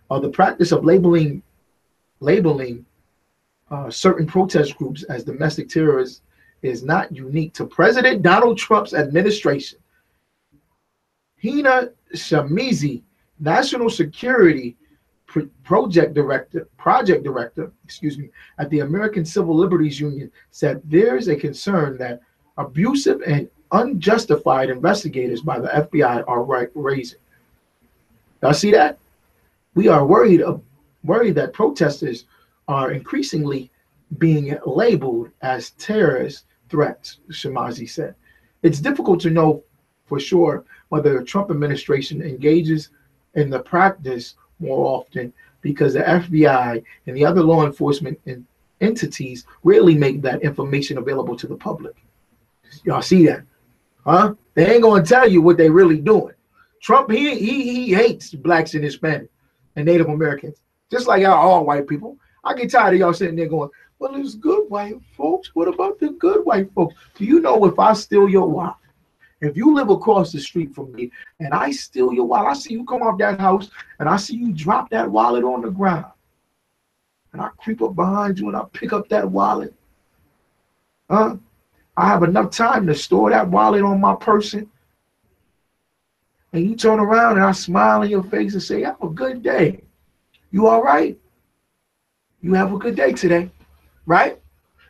The practice of labeling certain protest groups as domestic terrorists is not unique to President Donald Trump's administration. Hina Shamizi, National Security Project Director, at the American Civil Liberties Union, said there is a concern that abusive and unjustified investigators by the FBI are raising. Y'all see that? We are worried that protesters are increasingly being labeled as terrorist threats, Shamazi said. It's difficult to know for sure whether the Trump administration engages in the practice more often because the FBI and the other law enforcement entities rarely make that information available to the public. Y'all see that? Huh? They ain't gonna tell you what they really doing. Trump, he hates blacks and Hispanics and Native Americans, just like all white people. I get tired of y'all sitting there going, well, there's good white folks. What about the good white folks? Do you know if I steal your wallet? If you live across the street from me and I steal your wallet, I see you come off that house and I see you drop that wallet on the ground. And I creep up behind you and I pick up that wallet. I have enough time to store that wallet on my person. And you turn around and I smile in your face and say, have a good day. You all right? You have a good day today, right?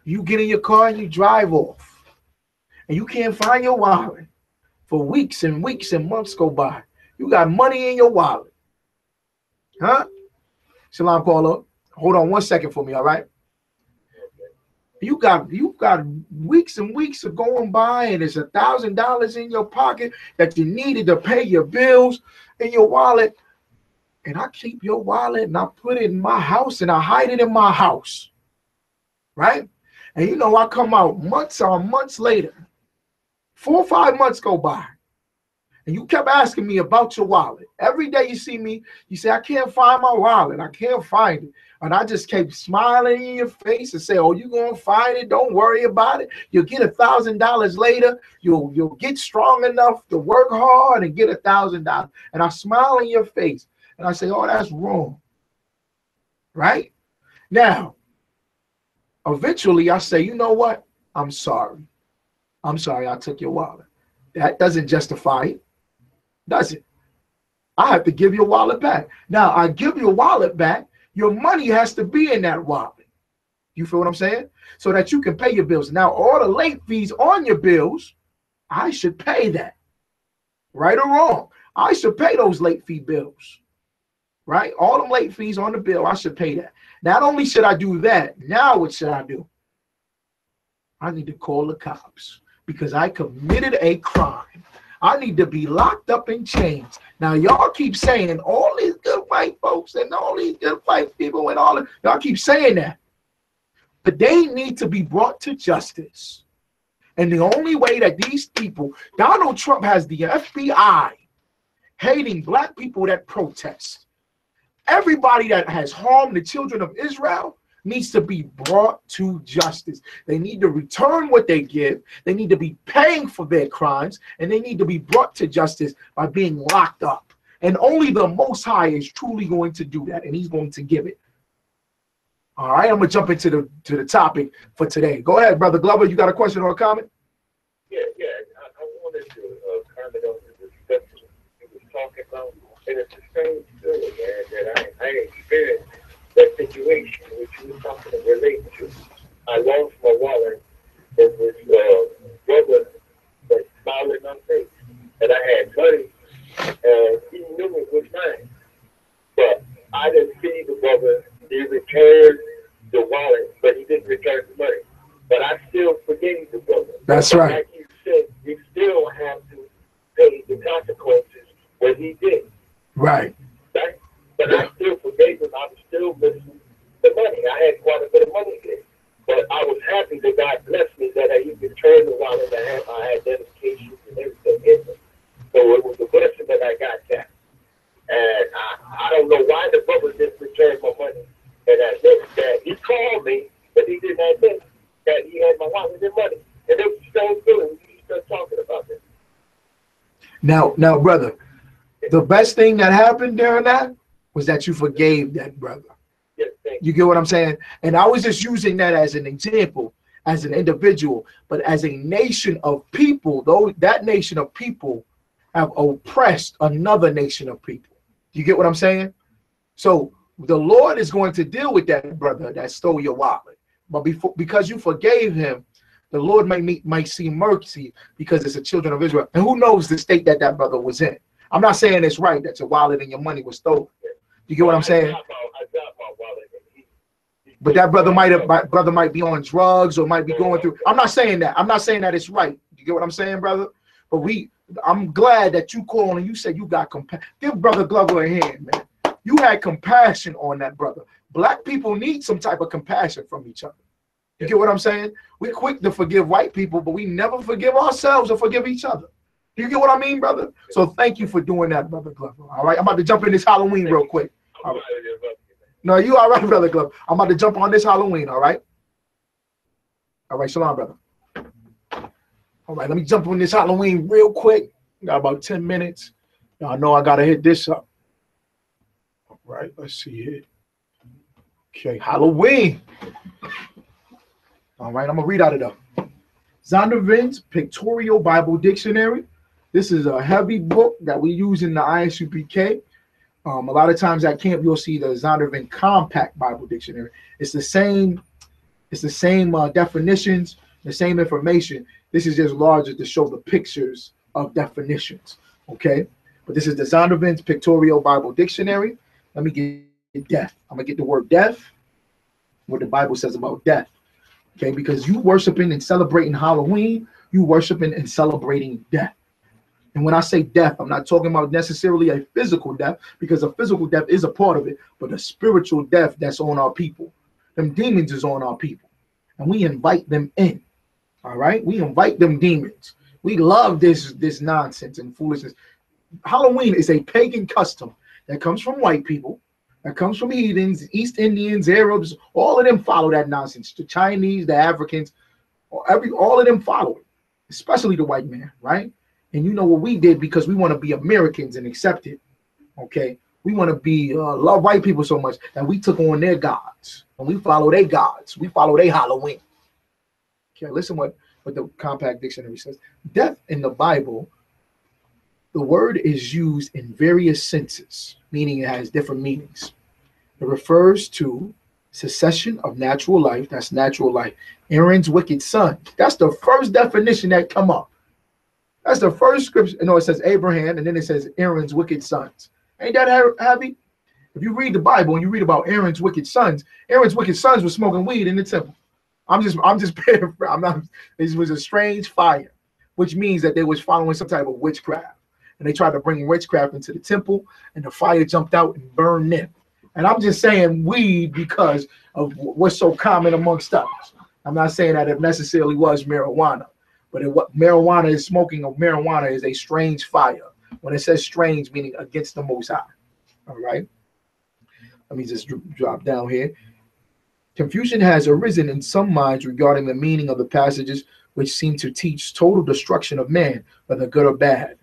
You get in your car and you drive off. and you can't find your wallet for weeks and weeks and months go by. You got money in your wallet. Huh? Shalom caller. Hold on 1 second for me, all right? You got weeks and weeks of going by, and there's $1,000 in your pocket that you needed to pay your bills in your wallet. And I keep your wallet and I put it in my house and I hide it in my house. Right? And you know, I come out months on months later. 4 or 5 months go by. And you kept asking me about your wallet. Every day you see me, you say, I can't find my wallet. I can't find it. And I just kept smiling in your face and say, oh, you're going to find it. Don't worry about it. You'll get $1,000 later. You'll get strong enough to work hard and get $1,000. And I smile in your face. And I say, oh, that's wrong. Right? Now, eventually I say, you know what? I'm sorry. I'm sorry I took your wallet. That doesn't justify it. Does it? I have to give your wallet back. Now, I give your wallet back. Your money has to be in that wallet. You feel what I'm saying? So that you can pay your bills. Now, all the late fees on your bills, I should pay that. Right or wrong? I should pay those late fee bills. Right? All them late fees on the bill, I should pay that. Not only should I do that, now what should I do? I need to call the cops because I committed a crime. I need to be locked up in chains. Now, y'all keep saying all these good white folks and all these good white people and all of y'all keep saying that. But they need to be brought to justice. And the only way that these people, Donald Trump has the FBI hating black people that protest. Everybody that has harmed the children of Israel needs to be brought to justice. They need to return what they give. They need to be paying for their crimes, and they need to be brought to justice by being locked up. And only the Most High is truly going to do that, and he's going to give it. All right, I'm going to jump into the topic for today. Go ahead, Brother Glover. You got a question or a comment?
Yeah. I wanted to comment on the discussion you were talking about. And it's the same story, man, that I experienced that situation which you were talking to relate to. I lost my wallet, and this brother was smiling on face, and I had money, and he knew it was mine. But I didn't see the brother. He returned the wallet, but he didn't return the money. But I still forgave the brother.
That's right.
Like you said, you still have to pay the consequences what he did.
Right.
But I still forgave him. I was still missing the money. I had quite a bit of money there. But I was happy that God blessed me that he returned the wallet. I had dedications and everything in it. So it was a blessing that I got that. And I don't know why the brother didn't return my money. And I admit that he called me, but he didn't admit that he had my wallet and money. And it was so good. We started talking about it.
Now, brother, the best thing that happened during that was that you forgave that brother.
Yes,
you get what I'm saying? And I was just using that as an example, as an individual, but as a nation of people, though that nation of people have oppressed another nation of people. You get what I'm saying? So the Lord is going to deal with that brother that stole your wallet. But because you forgave him, the Lord might see mercy because it's the children of Israel. And who knows the state that that brother was in? I'm not saying it's right that your wallet and your money was stolen. You get what I'm saying?
I dropped my wallet.
But that brother might be on drugs or might be going through. I'm not saying that. I'm not saying that it's right. You get what I'm saying, brother? But I'm glad that you called and you said you got compassion. Give Brother Glover a hand, man. You had compassion on that brother. Black people need some type of compassion from each other. You get what I'm saying? We're quick to forgive white people, but we never forgive ourselves or forgive each other. You get what I mean, brother? So thank you for doing that, Brother Glover. All right, I'm about to jump in this Halloween real quick. All right. No, you all right, Brother Glover. I'm about to jump on this Halloween, all right? All right, shalom, brother. All right, let me jump on this Halloween real quick. Got about 10 minutes. Y'all know I got to hit this up. All right, let's see here. Okay, Halloween. All right, I'm going to read out of the Zondervan's Pictorial Bible Dictionary. This is a heavy book that we use in the I.S.U.P.K. A lot of times at camp, you'll see the Zondervan Compact Bible Dictionary. It's the same definitions. The same information. This is just larger to show the pictures of definitions. Okay, but this is the Zondervan's Pictorial Bible Dictionary. Let me get death. I'm gonna get the word death, what the Bible says about death. Okay, because you worshiping and celebrating Halloween, you worshiping and celebrating death. And when I say death, I'm not talking about necessarily a physical death, because a physical death is a part of it, but a spiritual death that's on our people. Them demons is on our people, and we invite them in. All right, we invite them demons. We love this nonsense and foolishness. Halloween is a pagan custom that comes from white people, that comes from heathens, East Indians, Arabs. All of them follow that nonsense. The Chinese, the Africans, all of them follow it, especially the white man, right? And you know what we did, because we want to be Americans and accept it. Okay, we want to be love white people so much that we took on their gods, and we follow their gods. We follow their Halloween. Okay, listen what the Compact Dictionary says. Death in the Bible, the word is used in various senses, meaning it has different meanings. It refers to cessation of natural life. That's natural life. Aaron's wicked son. That's the first definition that come up. That's the first scripture. No, it says Abraham, and then it says Aaron's wicked sons. Ain't that heavy? If you read the Bible and you read about Aaron's wicked sons were smoking weed in the temple. I'm just paraphrasing. This was a strange fire, which means that they was following some type of witchcraft, and they tried to bring witchcraft into the temple, and the fire jumped out and burned them. And I'm just saying weed because of what's so common amongst us. I'm not saying that it necessarily was marijuana, but what marijuana is, smoking of marijuana is a strange fire. When it says strange, meaning against the Most High. All right. Let me just drop down here. Confusion has arisen in some minds regarding the meaning of the passages which seem to teach total destruction of man, whether good or bad.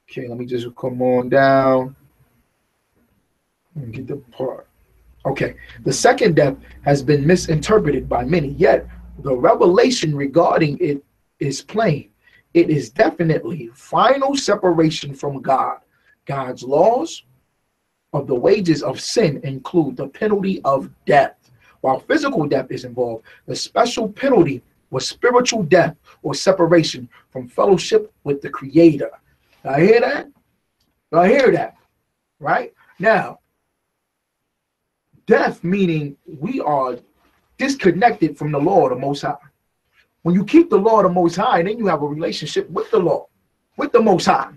Okay, let me just come on down and get the part. Okay, the second death has been misinterpreted by many, yet the revelation regarding it is plain. It is definitely final separation from God. God's laws of the wages of sin include the penalty of death. While physical death is involved, the special penalty was spiritual death or separation from fellowship with the Creator. I hear that? I hear that, right? Now, death meaning we are disconnected from the Lord, the Most High. When you keep the Lord, the Most High, then you have a relationship with the Lord, with the Most High.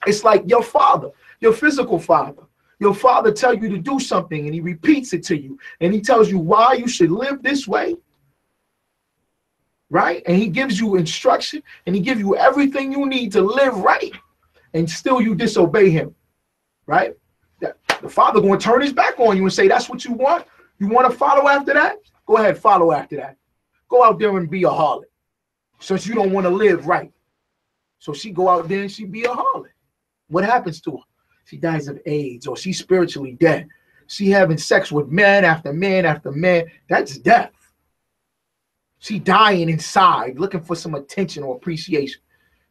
It's like your father, your physical father. Your father tells you to do something and he repeats it to you, and he tells you why you should live this way, right? And he gives you instruction, and he gives you everything you need to live right, and still you disobey him, right? The father going to turn his back on you and say, that's what you want? You want to follow after that? Go ahead, follow after that. Go out there and be a harlot, since you don't want to live right. So she go out there and she be a harlot. What happens to her? She dies of AIDS, or she's spiritually dead. She having sex with man after man after man. That's death. She dying inside, looking for some attention or appreciation.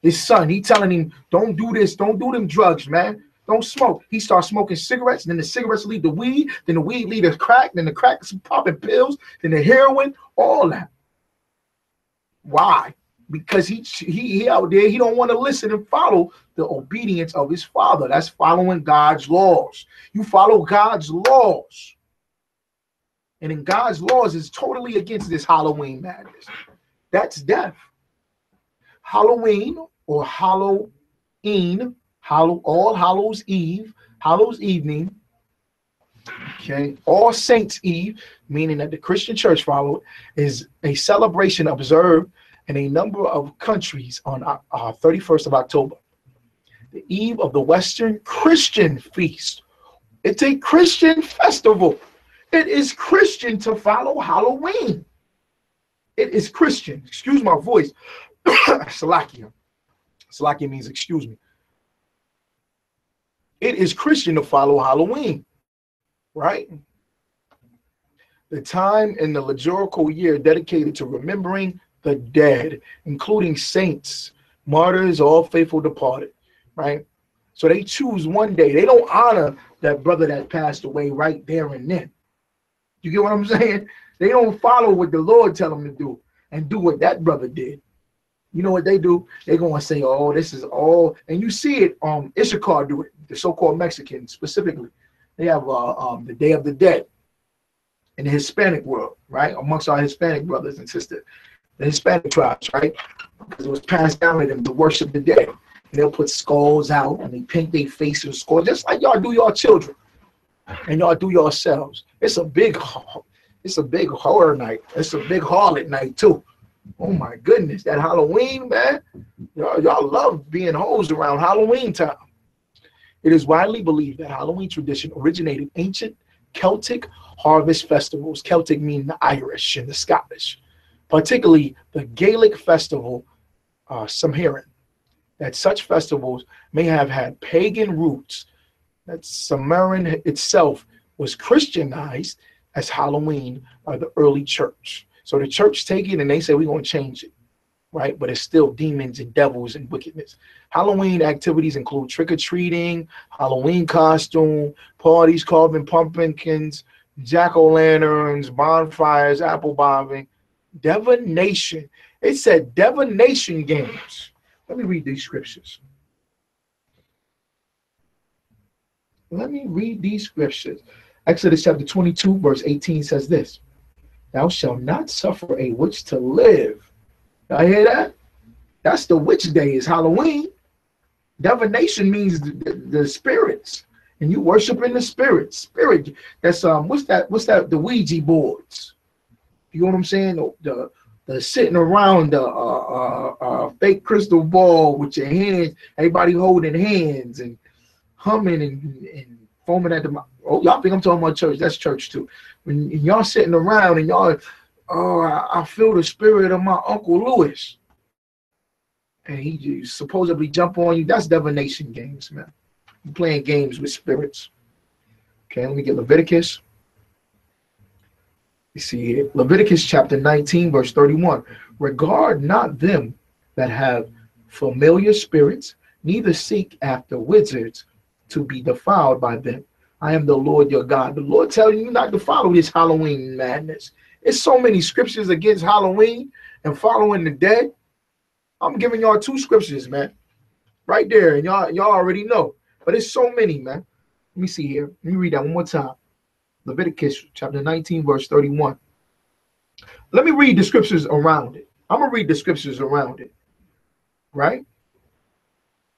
His son, he telling him, don't do this, don't do them drugs, man. Don't smoke. He starts smoking cigarettes, then the cigarettes lead to weed, then the weed lead to crack, then the crack is popping pills, then the heroin, all that. Why? Because he out there, he don't want to listen and follow the obedience of his father. That's following God's laws. You follow God's laws. And in God's laws is totally against this Halloween madness. That's death. Halloween or Halloween, All Hallows Eve, Hallows Evening, okay, All Saints Eve, meaning that the Christian church followed, is a celebration observed in a number of countries on 31st of October, the eve of the Western Christian feast. It's a Christian festival. It is Christian to follow Halloween. It is Christian. Excuse my voice. Salakia. Salakia means excuse me. It is Christian to follow Halloween, right? The time in the liturgical year dedicated to remembering the dead, including saints, martyrs, all faithful departed, right? So they choose one day. They don't honor that brother that passed away right there and then. You get what I'm saying? They don't follow what the Lord tell them to do. and do what that brother did. You know what they do? They're going to say, oh, this is all, and you see it, I.S.U.P.K do it, the so-called Mexicans specifically. They have the Day of the Dead in the Hispanic world, right? Amongst our Hispanic brothers and sisters, the Hispanic tribes, right? Because it was passed down to them to worship the dead. And they'll put skulls out and they paint their faces with skulls, just like y'all do your children and y'all do yourselves. It's a big horror night. It's a big harlot night too. Oh my goodness, that Halloween, man. Y'all love being hoes around Halloween time. It is widely believed that Halloween tradition originated ancient Celtic harvest festivals. Celtic meaning the Irish and the Scottish, particularly the Gaelic festival, Samhain. That such festivals may have had pagan roots. That Samhain itself was Christianized as Halloween by the early church. So the church take it and they say we're going to change it, right? But it's still demons and devils and wickedness. Halloween activities include trick-or-treating, Halloween costume, parties, carving pumpkins, jack-o'-lanterns, bonfires, apple bobbing, divination. It said divination games. Let me read these scriptures. Exodus chapter 22, verse 18 says this. Thou shalt not suffer a witch to live. Y'all hear that? That's the witch day, is Halloween. Divination means the spirits, and you worshiping the spirits. Spirit. That's what's that? The Ouija boards. You know what I'm saying? The sitting around the fake crystal ball with your hands, everybody holding hands and humming and foaming at the mouth. Oh, y'all think I'm talking about church? That's church too. When y'all sitting around and y'all, oh, I feel the spirit of my Uncle Lewis. And he supposedly jump on you. That's divination games, man. You're playing games with spirits. Okay, let me get Leviticus. You see here, Leviticus chapter 19, verse 31. Regard not them that have familiar spirits, neither seek after wizards to be defiled by them. I am the Lord your God. The Lord telling you not to follow this Halloween madness. There's so many scriptures against Halloween and following the dead. I'm giving y'all 2 scriptures, man, right there, and y'all already know. But it's so many, man. Let me see here. Let me read that one more time. Leviticus chapter 19, verse 31. Let me read the scriptures around it. I'm gonna read the scriptures around it, right?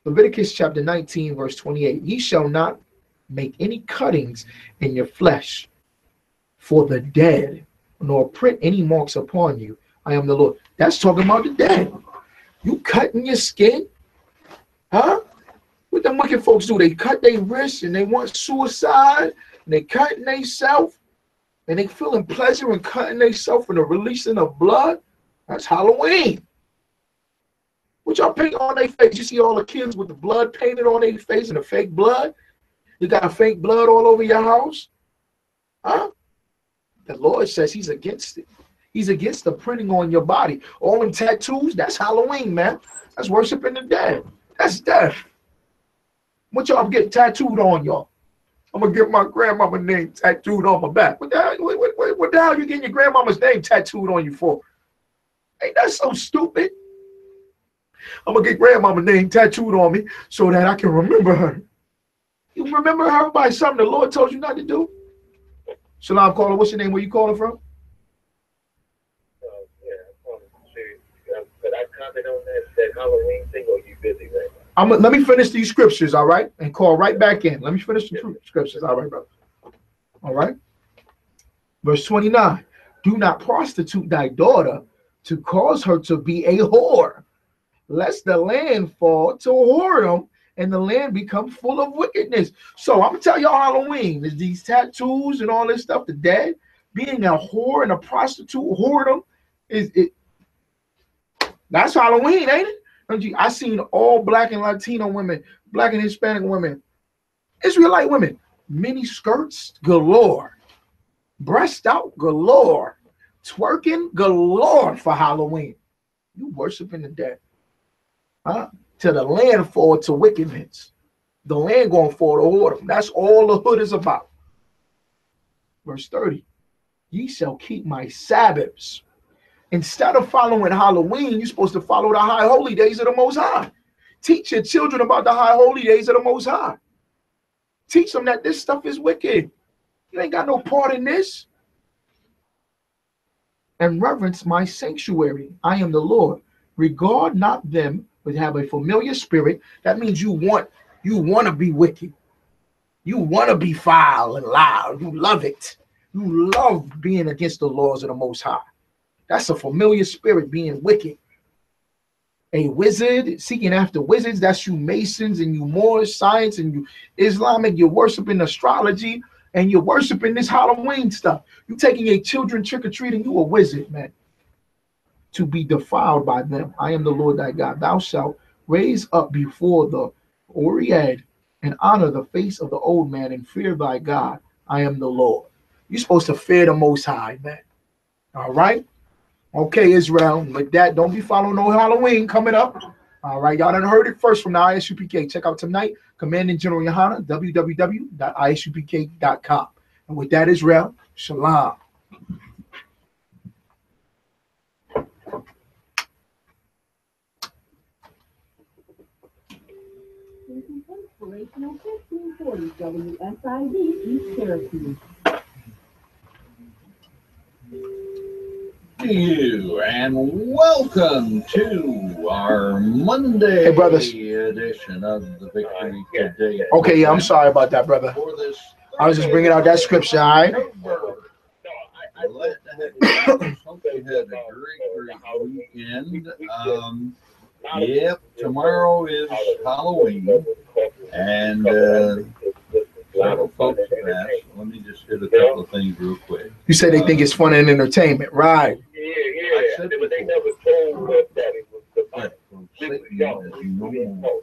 Leviticus chapter 19, verse 28. Ye shall not make any cuttings in your flesh for the dead, nor print any marks upon you. I am the Lord. That's talking about the dead. You cutting your skin? Huh? What them wicked folks do? They cut their wrists and they want suicide, and they cutting themselves, and they feeling pleasure in cutting themselves and the releasing of blood. That's Halloween. What y'all paint on their face? You see all the kids with the blood painted on their face and the fake blood? You got fake blood all over your house? Huh? The Lord says he's against it. He's against the printing on your body. All them tattoos, that's Halloween, man. That's worshiping the dead. That's death. What y'all get tattooed on, y'all? I'm going to get my grandmama's name tattooed on my back. What the hell are you getting your grandmama's name tattooed on you for? Ain't that so stupid? I'm going to get grandmama's name tattooed on me so that I can remember her. You remember her by something the Lord told you not to do? Shalom, caller, what's your name? Where you calling from?
Yeah, I'm calling from Syracuse. Could I comment on that Halloween thing, or are you busy right now?
Let me finish these scriptures, all right? And call right back in. Let me finish the scriptures, all right, brother? All right? Verse 29. Do not prostitute thy daughter to cause her to be a whore, lest the land fall to whoredom and the land become full of wickedness. So I'm gonna tell y'all Halloween is these tattoos and all this stuff, the dead, being a whore and a prostitute, whoredom, that's Halloween, ain't it? I seen all black and Latino women, black and Hispanic women, Israelite women, mini skirts galore, breast out galore, twerking galore for Halloween. You worshiping the dead. Huh? Till the land fall to wickedness. The land going to fall to whoredom. That's all the hood is about. Verse 30. Ye shall keep my Sabbaths Instead of following Halloween, you're supposed to follow the high holy days of the Most High. Teach your children about the high holy days of the Most High. Teach them that this stuff is wicked. You ain't got no part in this. And reverence my sanctuary. I am the Lord. Regard not them but have a familiar spirit. That means you want to be wicked. You want to be foul and loud. You love it. You love being against the laws of the Most High. That's a familiar spirit, being wicked. A wizard, seeking after wizards, that's you Masons and you Moorish science and you Islamic, you're worshiping astrology and you're worshiping this Halloween stuff. You taking your children trick-or-treating, you a wizard, man. To be defiled by them. I am the Lord thy God. Thou shalt raise up before the Oread and honor the face of the old man and fear thy God. I am the Lord. You're supposed to fear the Most High, man. All right? Okay, Israel. With that, don't be following no Halloween coming up. All right, y'all done heard it first from the I.S.U.P.K. Check out tonight, Commanding General Yahanna, www.isupk.com. And with that, Israel, shalom.
Inspirational 1540 WSID East Syracuse.
You and welcome to our Monday edition of the Victory Today.
Okay, yeah, I'm sorry about that, brother. I was just bringing out that scripture, all right?
Hope you had a great weekend. Yep, tomorrow is Halloween, and several folks have asked. Let me just hit a couple of things real quick.
You said they think it's fun and entertainment, right?
I said before, from Satan is normal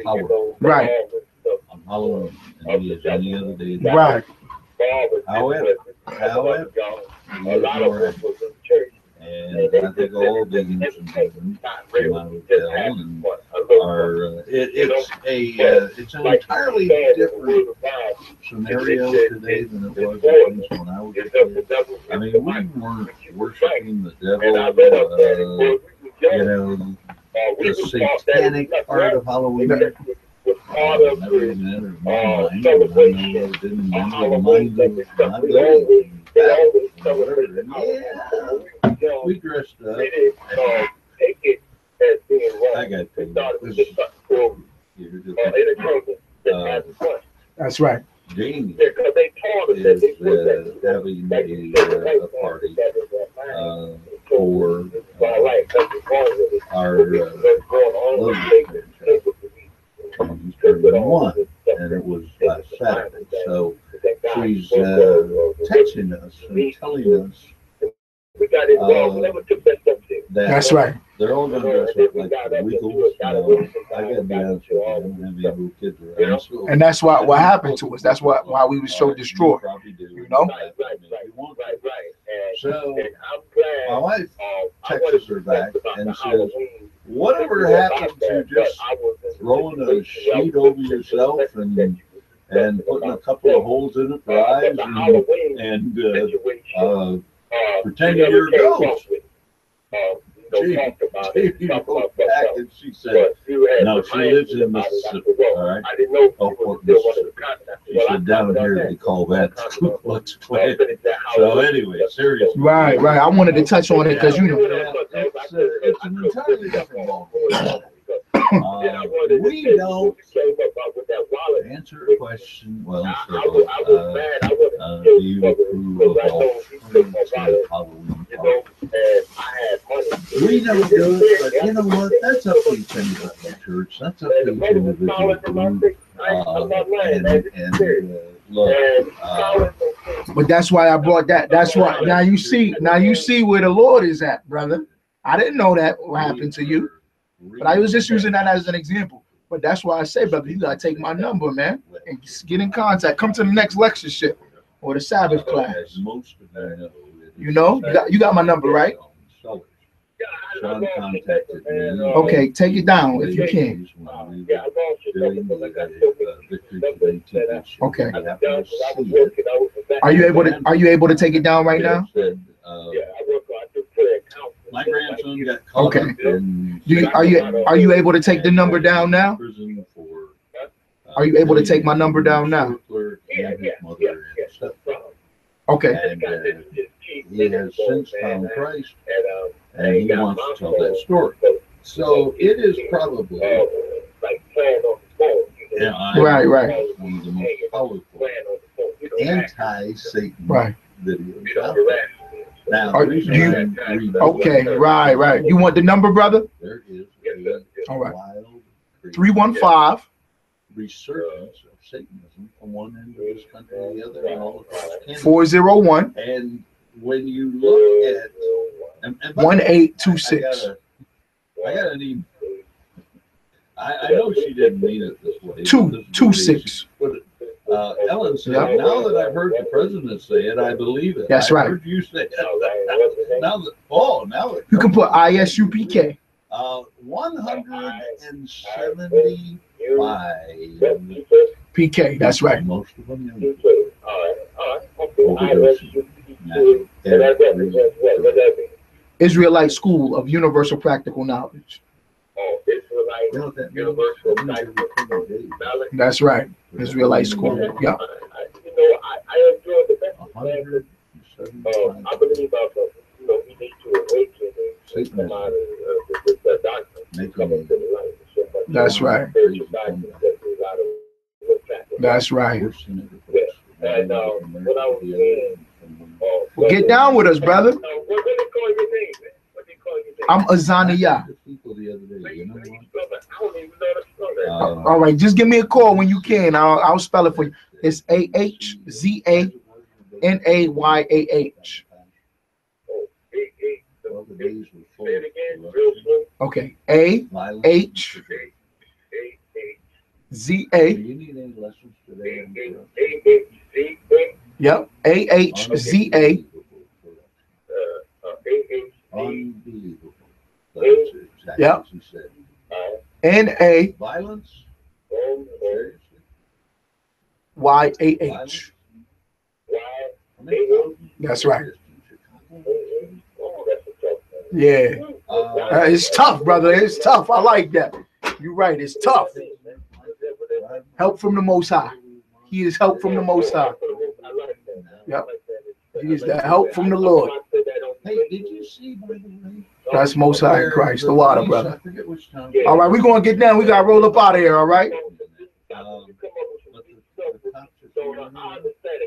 power,
right,
on Halloween, and he is any other day.
Right.
However, he is more active. And I think all vegans and vegans come out of hell and are. It's an entirely different scenario today than it was when I was a kid. I mean, we weren't worshiping the devil, the satanic part of Halloween. Never even entered my mind. I know it didn't enter the mind of my baby. Yeah, we dressed up. I got
that's right.
Jamie is having a party for our little he's turning 1, and it was last Saturday. So she's texting us and telling us
that's right.
They're all going to dress up like the Wiggles. I got to be honest with you, I don't have any little kids around. So
and that's what happened to us. That's why we were so distraught. You know?
So my wife texts her back and says, whatever happened to just throwing a sheet over yourself and putting a couple of holes in it for eyes and pretending you're a ghost? She wrote back and she said, no, she lives in Mississippi, all right? Fort Mississippi. She said, down here they call that Ku Klux Klan. So anyway, seriously.
Right. I wanted to touch on it because you know.
It's an entirely different ballgame. We don't answer a question. Well, do you approve of all Halloween? We don't do it, but you know what? That's up to each individual church. That's up to each individual group.
But that's why I brought that. That's why now you see where the Lord is at, brother. I didn't know that what happened to you, but I was just using that as an example. But that's why I say, brother, you gotta take my number, man, and get in contact. Come to the next lectureship or the Sabbath class. You know, you got my number, right?
Sean contacted me.
Okay, take it down if you can. Okay. Are you able to take it down right now?
My grandson got caught
Okay.
up in.
Are you able to take the number down now?
Prison for,
Are you able to take my number down now? Okay.
And he has since found Christ, and he wants to tell that story. So it is probably
Right.
one of the most powerful anti-Satan videos out there. Now,
Okay, right. You want the number, brother?
There is
all right.
Wild
315
resurgence of Satanism from one end of this country to the other, and all across Canada.
401
And when you look at
1826.
I got an email. I know she didn't mean it this way.
226.
Ellen said, now that I've heard the president say it, I believe it.
That's right.
I heard you say it. now that
you can put I.S.U.P.K.
175
PK. That's right.
Most of them.
Israelite School of Universal Practical Knowledge. That's right. Israelite School. Yeah.
I enjoyed the best. I believe we need to awaken and come out of the darkness, come into the light.
That's right. That's right.
And what I was saying,
well, get down with us, brother.
what do they call your name, man? What do they call your name?
I'm Azaniah. All right, just give me a call when you can. I'll spell it for you. It's AHZANAYAH. Okay, AHZA. Yep, AHZA.
Unbelievable.
Yep. NAYAH.
Violence.
That's right. Yeah. It's tough, brother. It's tough. I like that. You're right. It's tough. Help from the Most High. He is help from the Most High. Yep. He is that help from the Lord.
Hey, did you see, by the way?
That's Most High in Christ, the water, brother. All right, we're going to get down. We got to roll up out of here, all right?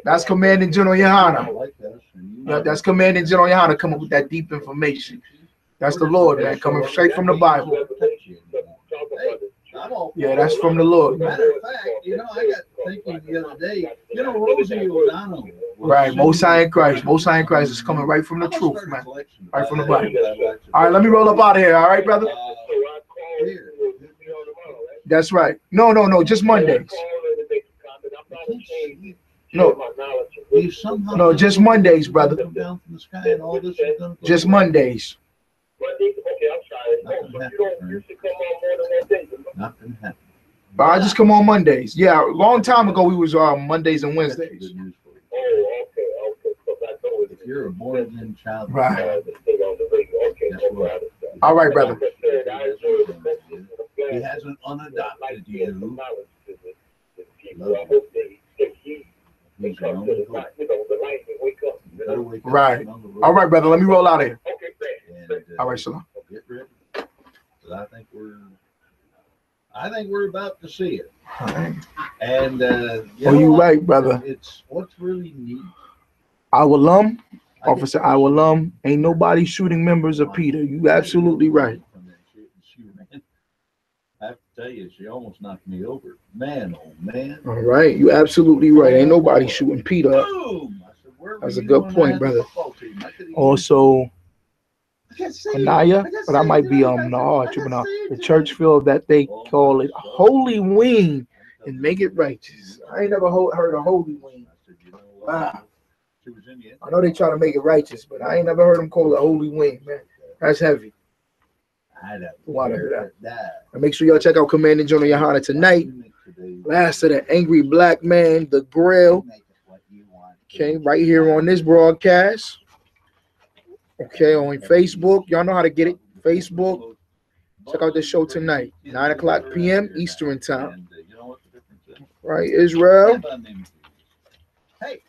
That's Commanding General Yahanna. Yeah, that's Commanding General Yahanna coming with that deep information. That's the Lord, man, coming straight from the Bible. Yeah, that's from the Lord.
Matter of fact, I got thinking the other day, Rosie O'Donnell.
Right, Most High in Christ. Most High in Christ is coming right from the truth, man. Right from the Bible. All right, let me roll up out of here, all right, brother? That's right. No, just Mondays. No, just Mondays, brother. Just Mondays.
Nothing happened.
But I just come on Mondays. Yeah, a long time ago we was Mondays and Wednesdays.
If you're a born-again child,
right? All right, brother.
He hasn't unadopted you.
Right. All right, brother. Let me roll out of here. All right, Shalom.
Get ready. I think we're about to see it.
Right.
And
you're right, brother.
It's what's really neat.
I.S.U.P.K, Officer I.S.U.P.K, ain't nobody shooting members of Peter. You absolutely right.
I have to tell you, she almost knocked me over. Man, oh man.
All right, you absolutely right. Ain't nobody shooting Peter up. That's a good point, brother. Also, Anaya, but I might be the church feel that they call it holy wing and make it righteous. I ain't never heard of holy wing. Wow. I know they try to make it righteous, but I ain't never heard them call it holy wing, man. That's heavy. And make sure y'all check out Commanding General Yahanna tonight. Last of the Angry Black Man, the Grail. Okay, right here on this broadcast. Okay, on Facebook. Y'all know how to get it. Facebook. Check out the show tonight, 9 o'clock p.m. Eastern time. Right, Israel?
Hey,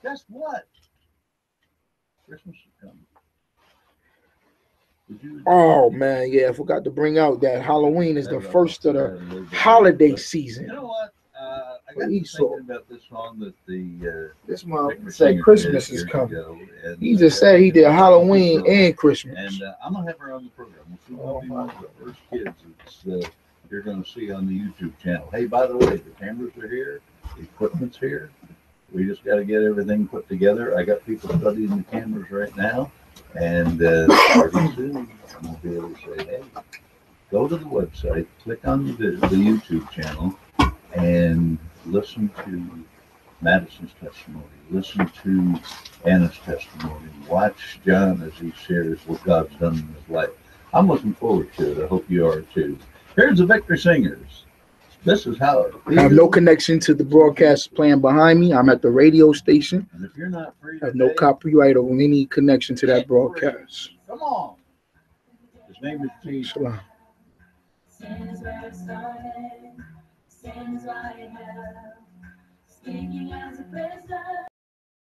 guess what? Christmas is coming.
Oh man, yeah, I forgot to bring out that Halloween is the first of the holiday season.
You know what? I got to thinking about this song that the
this month said Christmas is coming. He just said he did Halloween and Christmas.
And I'm gonna have her on the program. She's gonna be one of the first kids you're gonna see on the YouTube channel. Hey, by the way, the cameras are here, the equipment's here. We just got to get everything put together. I got people studying the cameras right now, and pretty soon I'm gonna be able to say, hey, go to the website, click on the YouTube channel, and listen to Madison's testimony, listen to Anna's testimony, watch John as he shares what God's done in his life. I'm looking forward to it. I hope you are too. Here's the Victory Singers. This is how it
I have no connection to the broadcast playing behind me. I'm at the radio station.
And if you're not free
I have no copyright or any connection to that broadcast.
Come on. His name is T.D.JAKES.
Shalom.
Sin is where it started, sin is why it held.